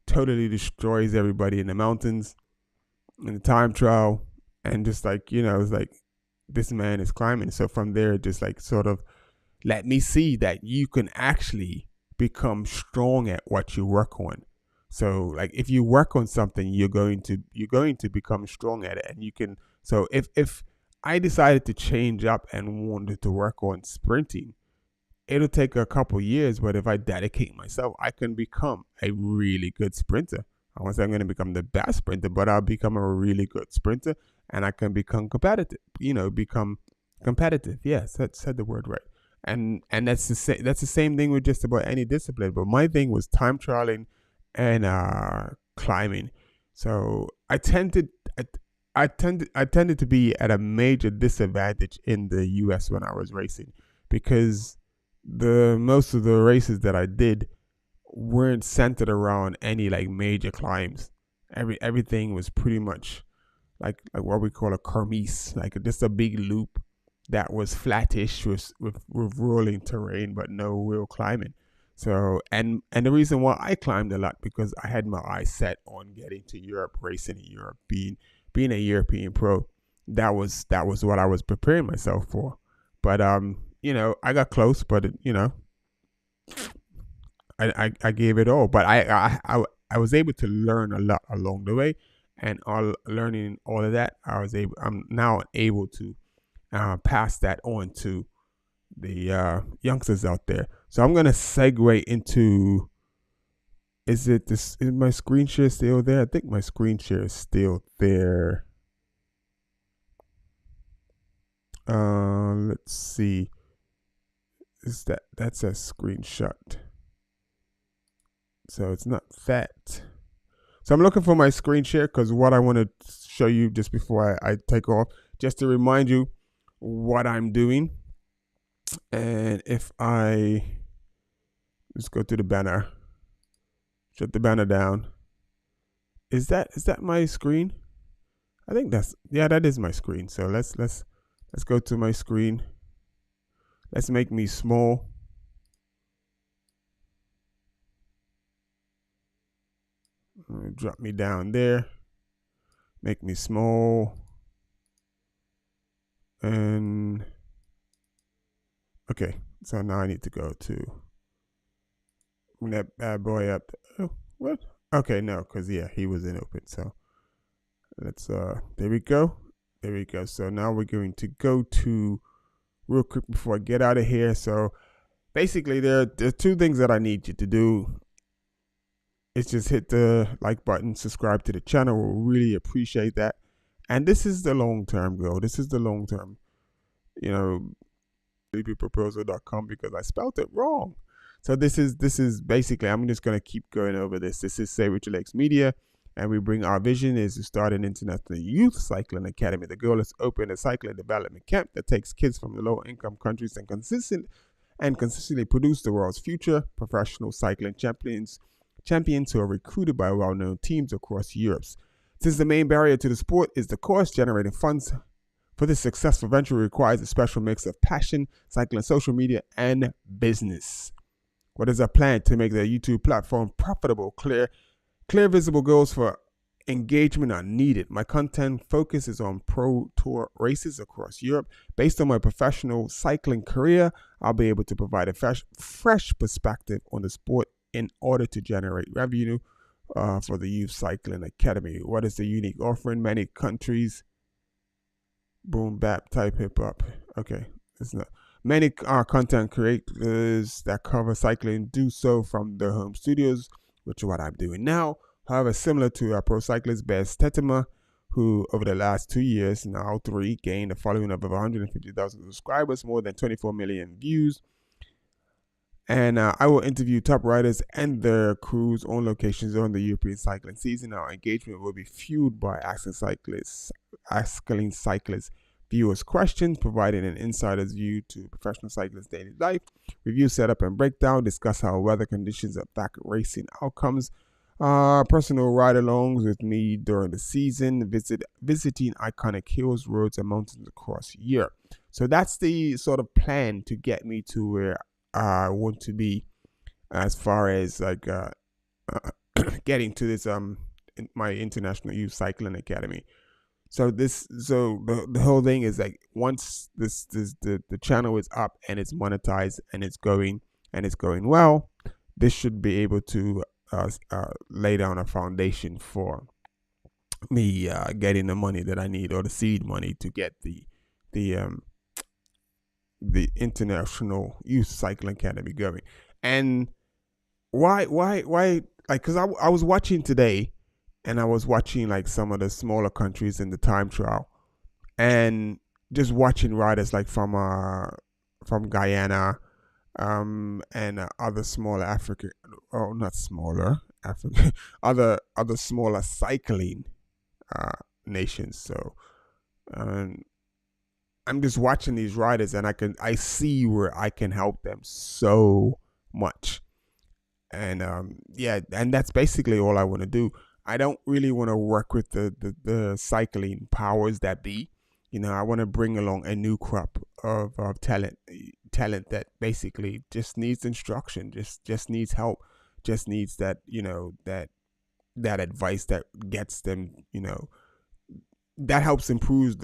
totally destroys everybody in the mountains, in the time trial, and just like, it's like, this man is climbing. So from there, just like sort of let me see that you can actually become strong at what you work on. So like if you work on something, you're going to become strong at it, and you can. So if I decided to change up and wanted to work on sprinting, it'll take a couple years, but if I dedicate myself, I can become a really good sprinter. I won't say I'm going to become the best sprinter, but I'll become a really good sprinter, and I can become competitive. Become competitive. Yes, that said the word right. And that's the same thing with just about any discipline. But my thing was time trialing and climbing. So I tended to be at a major disadvantage in the U.S. when I was racing because the most of the races that I did weren't centered around any like major climbs. Everything was pretty much like what we call a kermesse, like just a big loop that was flattish with rolling terrain but no real climbing. So and the reason why I climbed a lot because I had my eyes set on getting to Europe, racing in Europe, being a European pro. That was what I was preparing myself for. But I got close, but I gave it all. But I was able to learn a lot along the way, and all learning all of that, I'm now able to pass that on to the youngsters out there. So I'm gonna segue into. Is my screen share still there? I think my screen share is still there. Let's see. That's a screenshot? So it's not that. So I'm looking for my screen share because what I want to show you just before I take off, just to remind you what I'm doing. And if I just go to the banner, shut the banner down. Is that my screen? I think that is my screen. So let's go to my screen. Let's make me small. Drop me down there. Make me small. And Okay, so now I need to go to that bad boy up. Oh, what? Okay, no, because yeah, he was in open. So let's there we go. There we go. So now we're going to go to real quick before I get out of here. So basically there are two things that I need you to do. It's just hit the like button, subscribe to the channel. We'll really appreciate that. And this is the long term goal. This is the long term, you know, proposal.com because I spelled it wrong. So this is basically, I'm just gonna keep going over this. This is Say With Your Legs Media, and we bring our vision is to start an international youth cycling academy. The goal is to open a cycling development camp that takes kids from the low income countries and consistently produce the world's future professional cycling champions who are recruited by well-known teams across Europe. Since the main barrier to the sport is the cost, generating funds for this successful venture requires a special mix of passion, cycling, social media, and business. What is our plan to make the YouTube platform profitable? Clear, visible goals for engagement are needed. My content focus is on pro tour races across Europe. Based on my professional cycling career, I'll be able to provide a fresh perspective on the sport in order to generate revenue for the Youth Cycling Academy. What is the unique offering? Many countries, boom bap type hip hop. Okay, it's not. Many content creators that cover cycling do so from their home studios, which is what I'm doing now. However, similar to our pro cyclist Bez Tetema, who over the last 2 years, now 3, gained a following of over 150,000 subscribers, more than 24 million views. And I will interview top riders and their crews on locations during the European cycling season. Our engagement will be fueled by asking cyclists viewers questions, providing an insider's view to professional cyclists' daily life, review setup and breakdown, discuss how weather conditions affect racing outcomes, personal ride-alongs with me during the season, visiting iconic hills, roads, and mountains across Europe. So that's the sort of plan to get me to where I want to be, as far as like getting to this my International Youth Cycling Academy. So the whole thing is like once the channel is up and it's monetized and it's going well, this should be able to lay down a foundation for me getting the money that I need, or the seed money to get the International Youth Cycling Academy going. And why like, because I was watching today, and I was watching like some of the smaller countries in the time trial, and just watching riders like from Guyana, and other smaller African, oh not smaller African, other smaller cycling nations. So I'm just watching these riders, and I see where I can help them so much. And yeah, and that's basically all I want to do. I don't really want to work with the cycling powers that be. I want to bring along a new crop of talent that basically just needs instruction, just needs help, just needs that that advice that gets them, that helps improve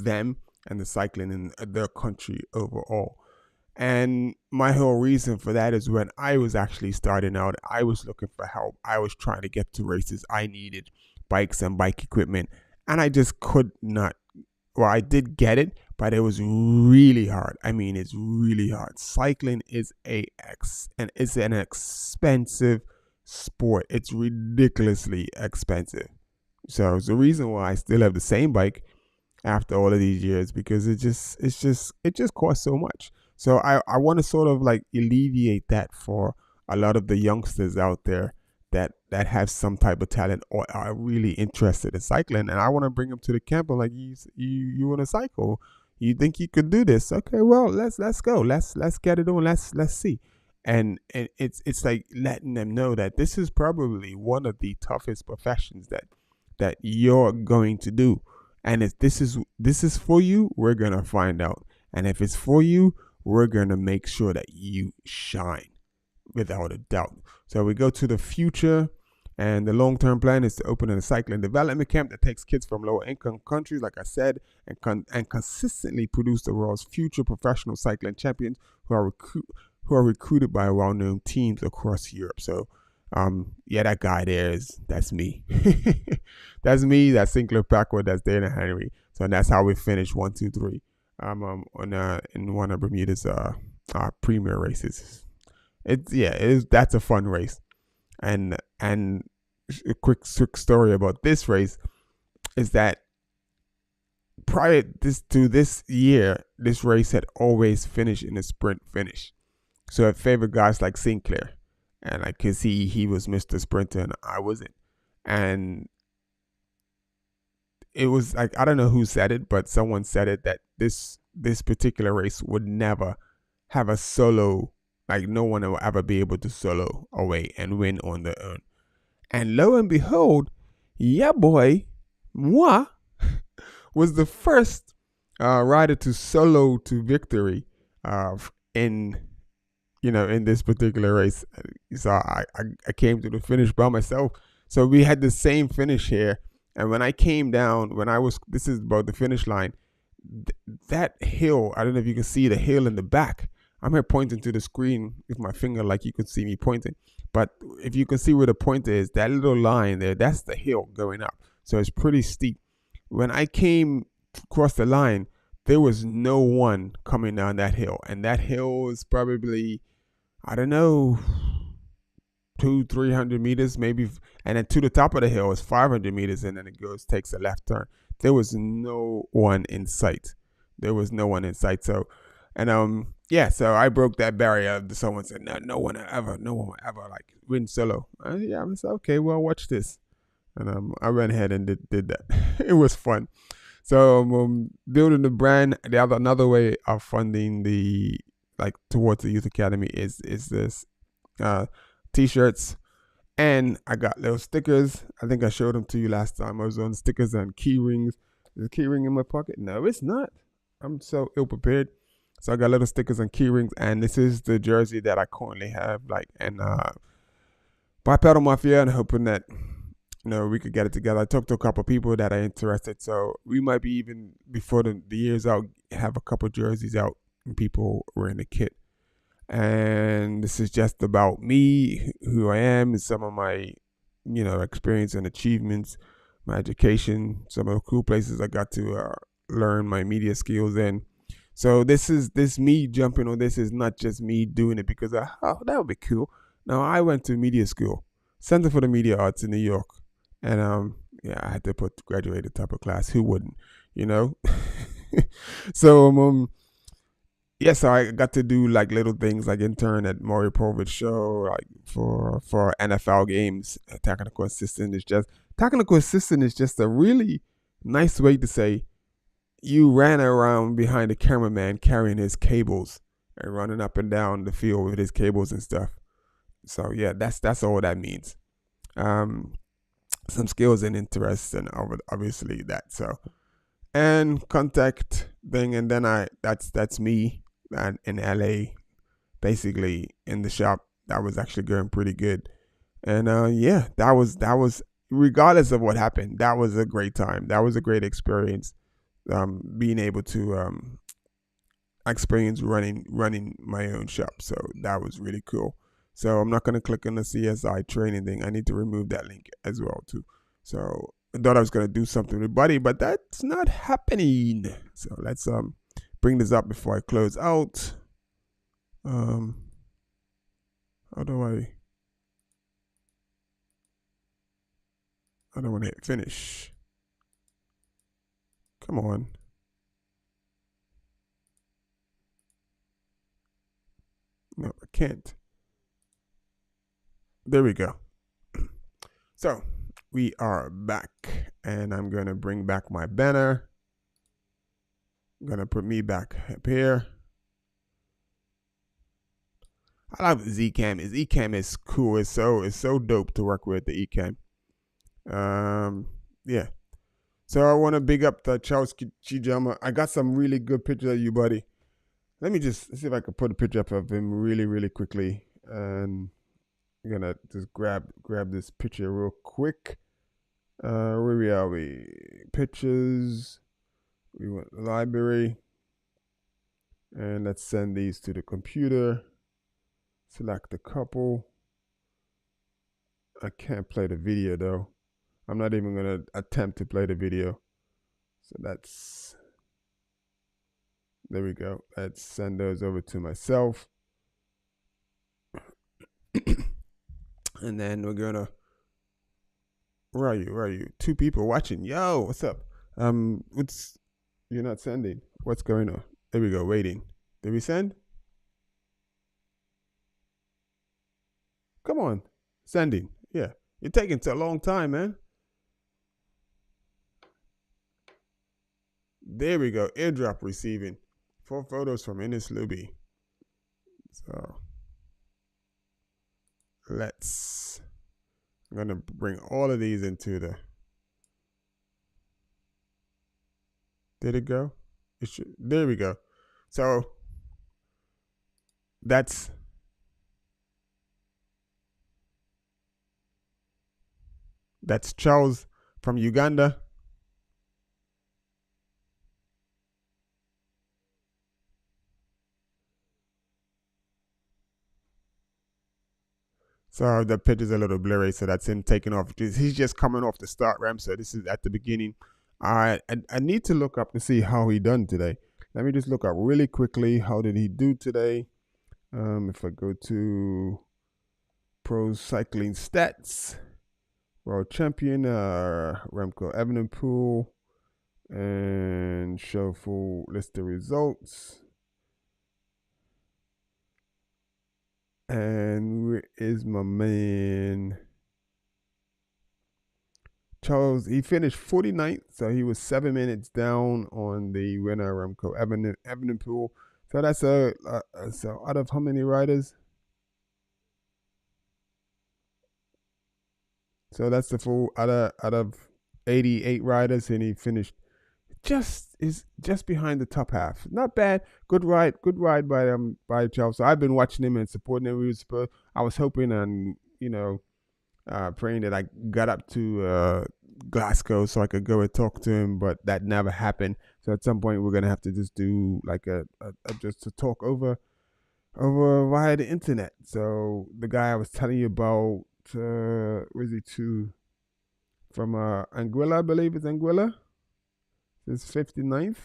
them and the cycling in their country overall. And my whole reason for that is when I was actually starting out, I was looking for help. I was trying to get to races. I needed bikes and bike equipment, and I just could not. Well, I did get it, but it was really hard. I mean, it's really hard. Cycling is and it's an expensive sport. It's ridiculously expensive. So it's the reason why I still have the same bike after all of these years, because it just costs so much. So I want to sort of like alleviate that for a lot of the youngsters out there that have some type of talent or are really interested in cycling, and I want to bring them to the camp. I'm like, you want to cycle? You think you could do this? Okay, well let's go. Let's get it on. Let's see. And it's like letting them know that this is probably one of the toughest professions that you're going to do. And if this is for you, we're gonna find out. And if it's for you, we're gonna make sure that you shine without a doubt. So we go to the future. And the long-term plan is to open a cycling development camp that takes kids from lower-income countries, like I said, and consistently produce the world's future professional cycling champions who are recruited by well-known teams across Europe. So, yeah, that guy there that's me. That's me. That's Sinclair Packwood. That's Dana Henry. So that's how we finished 1, 2, 3. On in one of Bermuda's premier races. That's a fun race. And a quick story about this race is that prior to this year, this race had always finished in a sprint finish. So it favored guys like Sinclair, and I could see he was Mr. Sprinter and I wasn't. And it was like, I don't know who said it, but someone said it, that this particular race would never have a solo, like no one will ever be able to solo away and win on their own. And lo and behold, yeah, boy, moi was the first rider to solo to victory in in this particular race. So I came to the finish by myself. So we had the same finish here. And when I came down, this is about the finish line, that hill, I don't know if you can see the hill in the back. I'm here pointing to the screen with my finger like you can see me pointing. But if you can see where the pointer is, that little line there, that's the hill going up. So it's pretty steep. When I came across the line, there was no one coming down that hill. And that hill is probably, I don't know, 200-300 meters maybe, and then to the top of the hill is 500 meters, and then it takes a left turn. There was no one in sight. So, and so I broke that barrier. Someone said, no one will ever like win solo. I said, okay, well, watch this. And I went ahead and did that. It was fun. So building the brand, another way of funding towards the youth academy is this t-shirts, and I got little stickers. I think I showed them to you last time. I was on stickers and key rings. Is a key ring in my pocket? No, it's not. I'm so ill prepared. So I got little stickers and key rings, and this is the jersey that I currently have. Bipedal Mafia, and hoping that we could get it together. I talked to a couple of people that are interested, so we might be even before the year's out have a couple of jerseys out and people wearing the kit. And this is just about me, who I am, and some of my experience and achievements, my education, some of the cool places I got to learn my media skills in. So this me jumping on this is not just me doing it because that would be cool. Now, I went to media school, Center for the Media Arts in New York, and I had to put graduated type of class. Who wouldn't, So so I got to do like little things, like intern at Mario Povich show, like for NFL games. Technical assistant is just a really nice way to say you ran around behind the cameraman carrying his cables and running up and down the field with his cables and stuff. So yeah, that's all that means. Some skills and interests, and obviously that. So, and contact thing, and then that's me. And in LA, basically in the shop, that was actually going pretty good. And that was regardless of what happened, that was a great time. That was a great experience. Being able to experience running my own shop. So that was really cool. So I'm not gonna click on the CSI training thing. I need to remove that link as well too. So I thought I was gonna do something with Buddy, but that's not happening. So let's bring this up before I close out. How do I don't want to hit finish. Come on. No, I can't. There we go. So we are back, and I'm going to bring back my banner. I'm going to put me back up here. I love the Zcam. The Zcam is cool. It's so dope to work with, the Ecam. Yeah. So I want to big up the Charles Chijama. I got some really good pictures of you, buddy. Let me just see if I can put a picture up of him really, really quickly. And I'm gonna just grab this picture real quick. Where are we? Pictures. We went library, and let's send these to the computer. Select a couple. I can't play the video though. I'm not even gonna attempt to play the video. So that's, there we go. Let's send those over to myself. And then we're gonna, where are you? Where are you? Two people watching. Yo, what's up? What's, you're not sending. What's going on? There we go, waiting. Did we send? Come on. Sending. Yeah. You're taking a long time, man. There we go. Airdrop receiving. 4 photos from Ines Luby. So let's, I'm gonna bring all of these into the, did it go? It should, there we go. So that's Charles from Uganda. So the picture's a little blurry, so that's him taking off. He's just coming off the start ramp, so this is at the beginning. I need to look up to see how he done today. Let me just look up really quickly. How did he do today? If I go to Pro Cycling Stats, World Champion, Remco Evenepoel, and show full list of results. And where is my man? Charles, he finished 49th, so he was 7 minutes down on the winner, Remco Evenepoel. So that's so out of how many riders? So that's the full out of 88 riders, and he finished just behind the top half. Not bad. Good ride by Charles. So I've been watching him and supporting him. I was hoping and praying that I got up to Glasgow so I could go and talk to him, but that never happened. So at some point we're gonna have to just do like a just to talk over via the internet. So the guy I was telling you about, where is he to? From Anguilla, I believe it's Anguilla. It's 59th.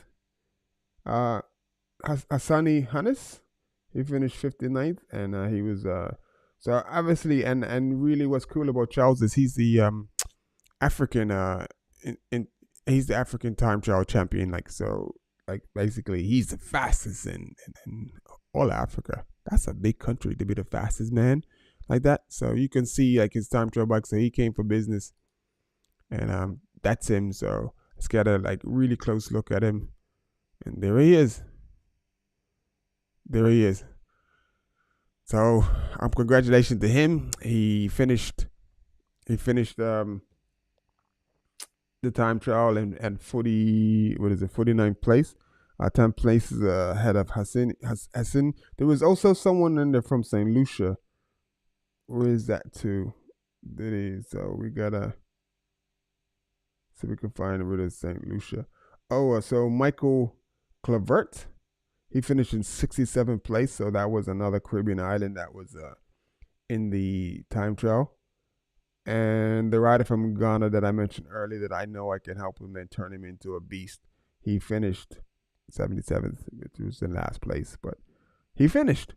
Hassani Hannes, he finished 59th, and he was so obviously, and really what's cool about Charles is he's the African he's the African time trial champion. Like, so like basically he's the fastest in all Africa. That's a big country to be the fastest man like that. So you can see like his time trial bike. So he came for business, and that's him. So let's get a like really close look at him. And there he is. There he is. So congratulations to him. He finished the time trial and 49th place. 10 places ahead of Hassan. There was also someone in there from St. Lucia. Where is that too? There is. So we gotta see if we can find where it is St. Lucia. Oh, so Michael Clavert, he finished in 67th place. So that was another Caribbean island that was in the time trial. And the rider from Ghana that I mentioned earlier that I know I can help him and turn him into a beast, he finished 77th, which was in last place, but he finished.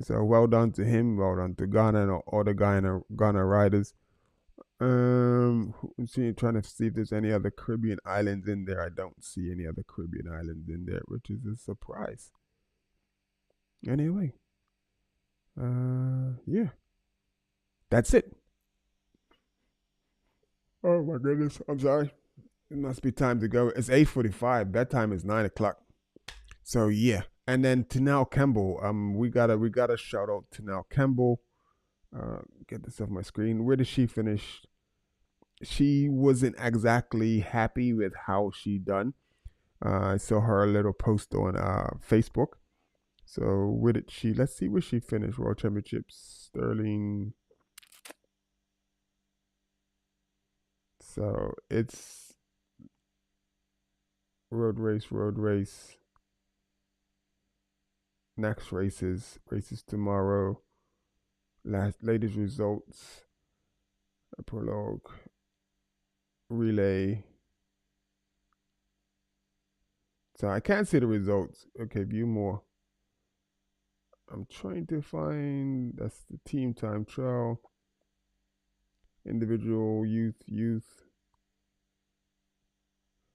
So well done to him, well done to Ghana and all the Ghana riders. I'm trying to see if there's any other Caribbean islands in there. I don't see any other Caribbean islands in there, which is a surprise. Anyway, yeah, that's it. Oh my goodness, I'm sorry. It must be time to go. It's 8:45. Bedtime is 9 o'clock. So yeah, and then Tanel Campbell. We gotta shout out Tanel Campbell. Get this off my screen. Where did she finish? She wasn't exactly happy with how she done. I saw her little post on Facebook. So where did she? Let's see where she finished. World Championships, Sterling. So it's road race. Next races tomorrow. Latest results. A prologue. Relay. So I can't see the results. Okay, view more. I'm trying to find, that's the team time trial. Individual, youth.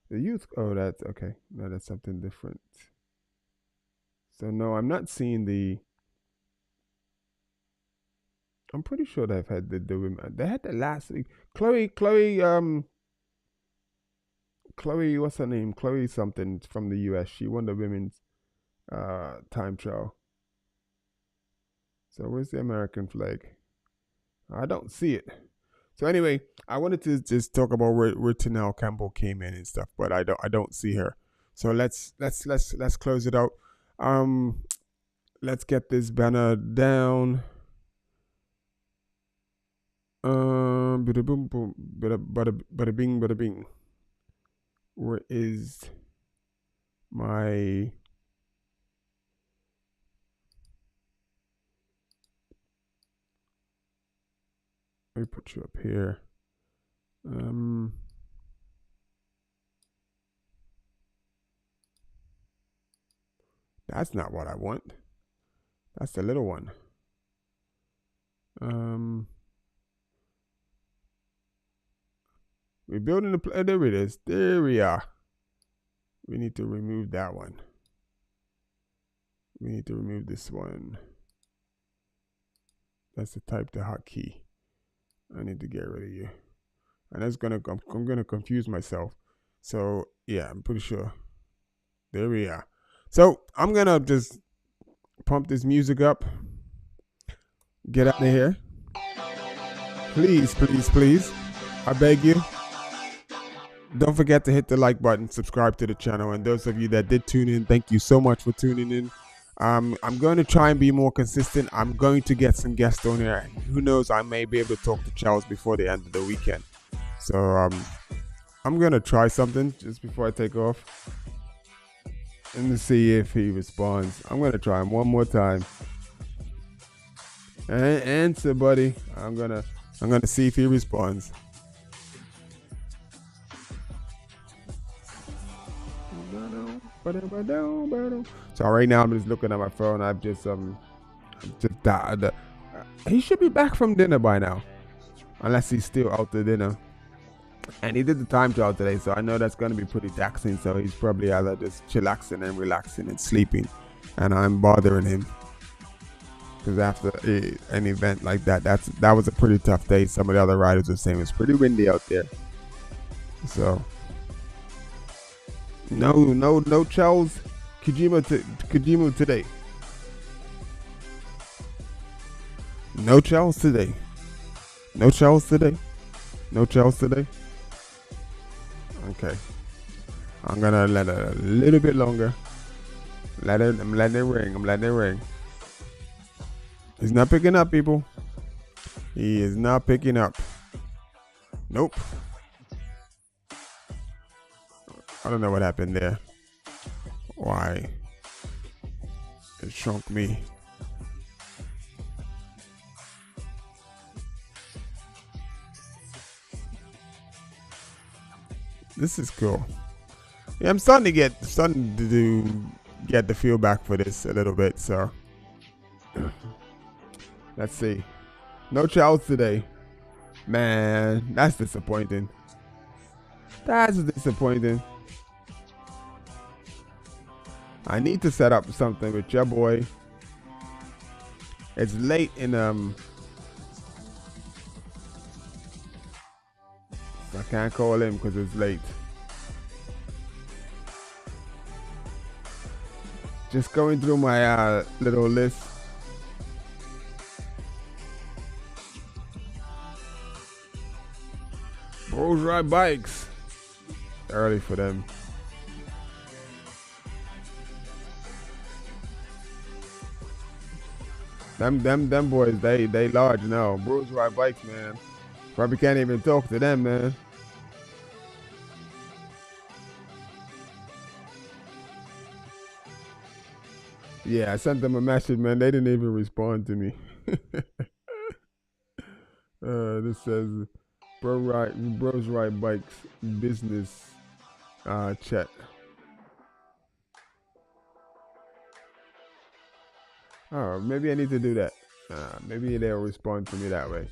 The youth, oh, that's okay. No, that's something different. So no, I'm not seeing the, I'm pretty sure they've had the women. They had the last week. Chloe, what's her name? Chloe something from the US. She won the women's time trial. So where's the American flag? I don't see it. So anyway, I wanted to just talk about where Tanel Campbell came in and stuff, but I don't see her. So let's close it out. Let's get this banner down. Bada boom boom, bada bing. Where is my? Let me put you up here. That's not what I want. That's the little one. We're building the there it is. There we are. We need to remove that one. We need to remove this one. That's the type the hotkey. I need to get rid of you. And that's I'm gonna confuse myself. So yeah, I'm pretty sure. There we are. So I'm gonna just pump this music up. Get out of here. Please, please, please. I beg you. Don't forget to hit the like button, subscribe to the channel, and those of you that did tune in, thank you so much for tuning in. I'm going to try and be more consistent. I'm going to get some guests on here. Who knows, I may be able to talk to Charles before the end of the weekend. So I'm going to try something just before I take off and to see if he responds. I'm going to try him one more time. Answer, buddy. I'm gonna see if he responds. So right now I'm just looking at my phone. I've just died. He should be back from dinner by now, unless he's still out to dinner. And he did the time trial today, so I know that's going to be pretty taxing. So he's probably either just chillaxing and relaxing and sleeping, and I'm bothering him because after an event like that, that was a pretty tough day. Some of the other riders were saying it's pretty windy out there. So no Charles Kajima today. No Charles today. No Charles today. No Charles today. Okay. I'm gonna let it a little bit longer. I'm letting it ring. He's not picking up, people. He is not picking up. Nope. I don't know what happened there. Why? It shrunk me. This is cool. Yeah, I'm starting to get the feel back for this a little bit. So let's see. No Charles today. Man, that's disappointing. That's disappointing. I need to set up something with your boy. It's late in I can't call him because it's late. Just going through my little list. Bros ride bikes. Early for them. Them boys, they large now. Bros ride bikes, man. Probably can't even talk to them, man. Yeah, I sent them a message, man. They didn't even respond to me. This says, bros ride bikes business chat. Oh, maybe I need to do that. Maybe they'll respond to me that way.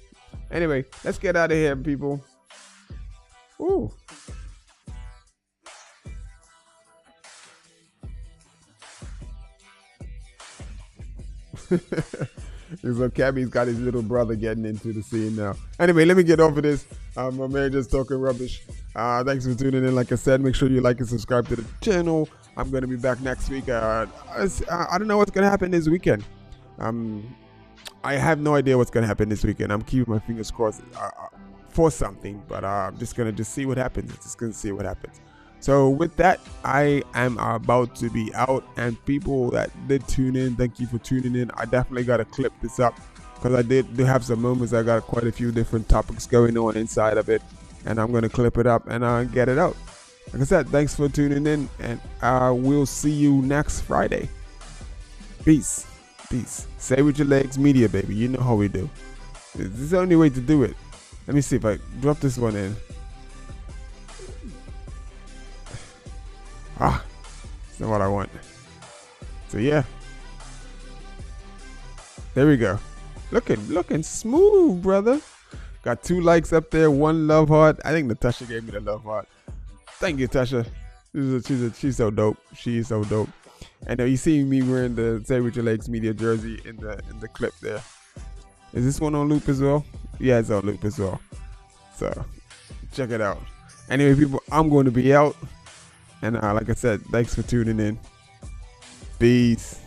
Anyway, let's get out of here, people. Ooh. So Cabby's got his little brother getting into the scene now. Anyway, let me get over this. My man just talking rubbish. Thanks for tuning in. Like I said, make sure you like and subscribe to the channel. I'm going to be back next week. I don't know what's going to happen this weekend. I have no idea what's going to happen this weekend. I'm keeping my fingers crossed for something, but I'm just going to see what happens. Just going to see what happens. So with that, I am about to be out, and people that did tune in, thank you for tuning in. I definitely got to clip this up because I do have some moments. I got quite a few different topics going on inside of it, and I'm going to clip it up and get it out. Like I said, thanks for tuning in, and we'll see you next Friday. Peace. Peace. Say with your legs media, baby. You know how we do. This is the only way to do it. Let me see if I drop this one in. It's not what I want. So yeah, there we go. Looking smooth, brother. Got 2 likes up there, 1 love heart. I think Natasha gave me the love heart. Thank you, Tasha. She's so dope. She is so dope. And you see me wearing the Say With Your Legs Media jersey in the clip there. Is this one on loop as well? Yeah, it's on loop as well. So check it out. Anyway, people, I'm going to be out. And like I said, thanks for tuning in. Peace.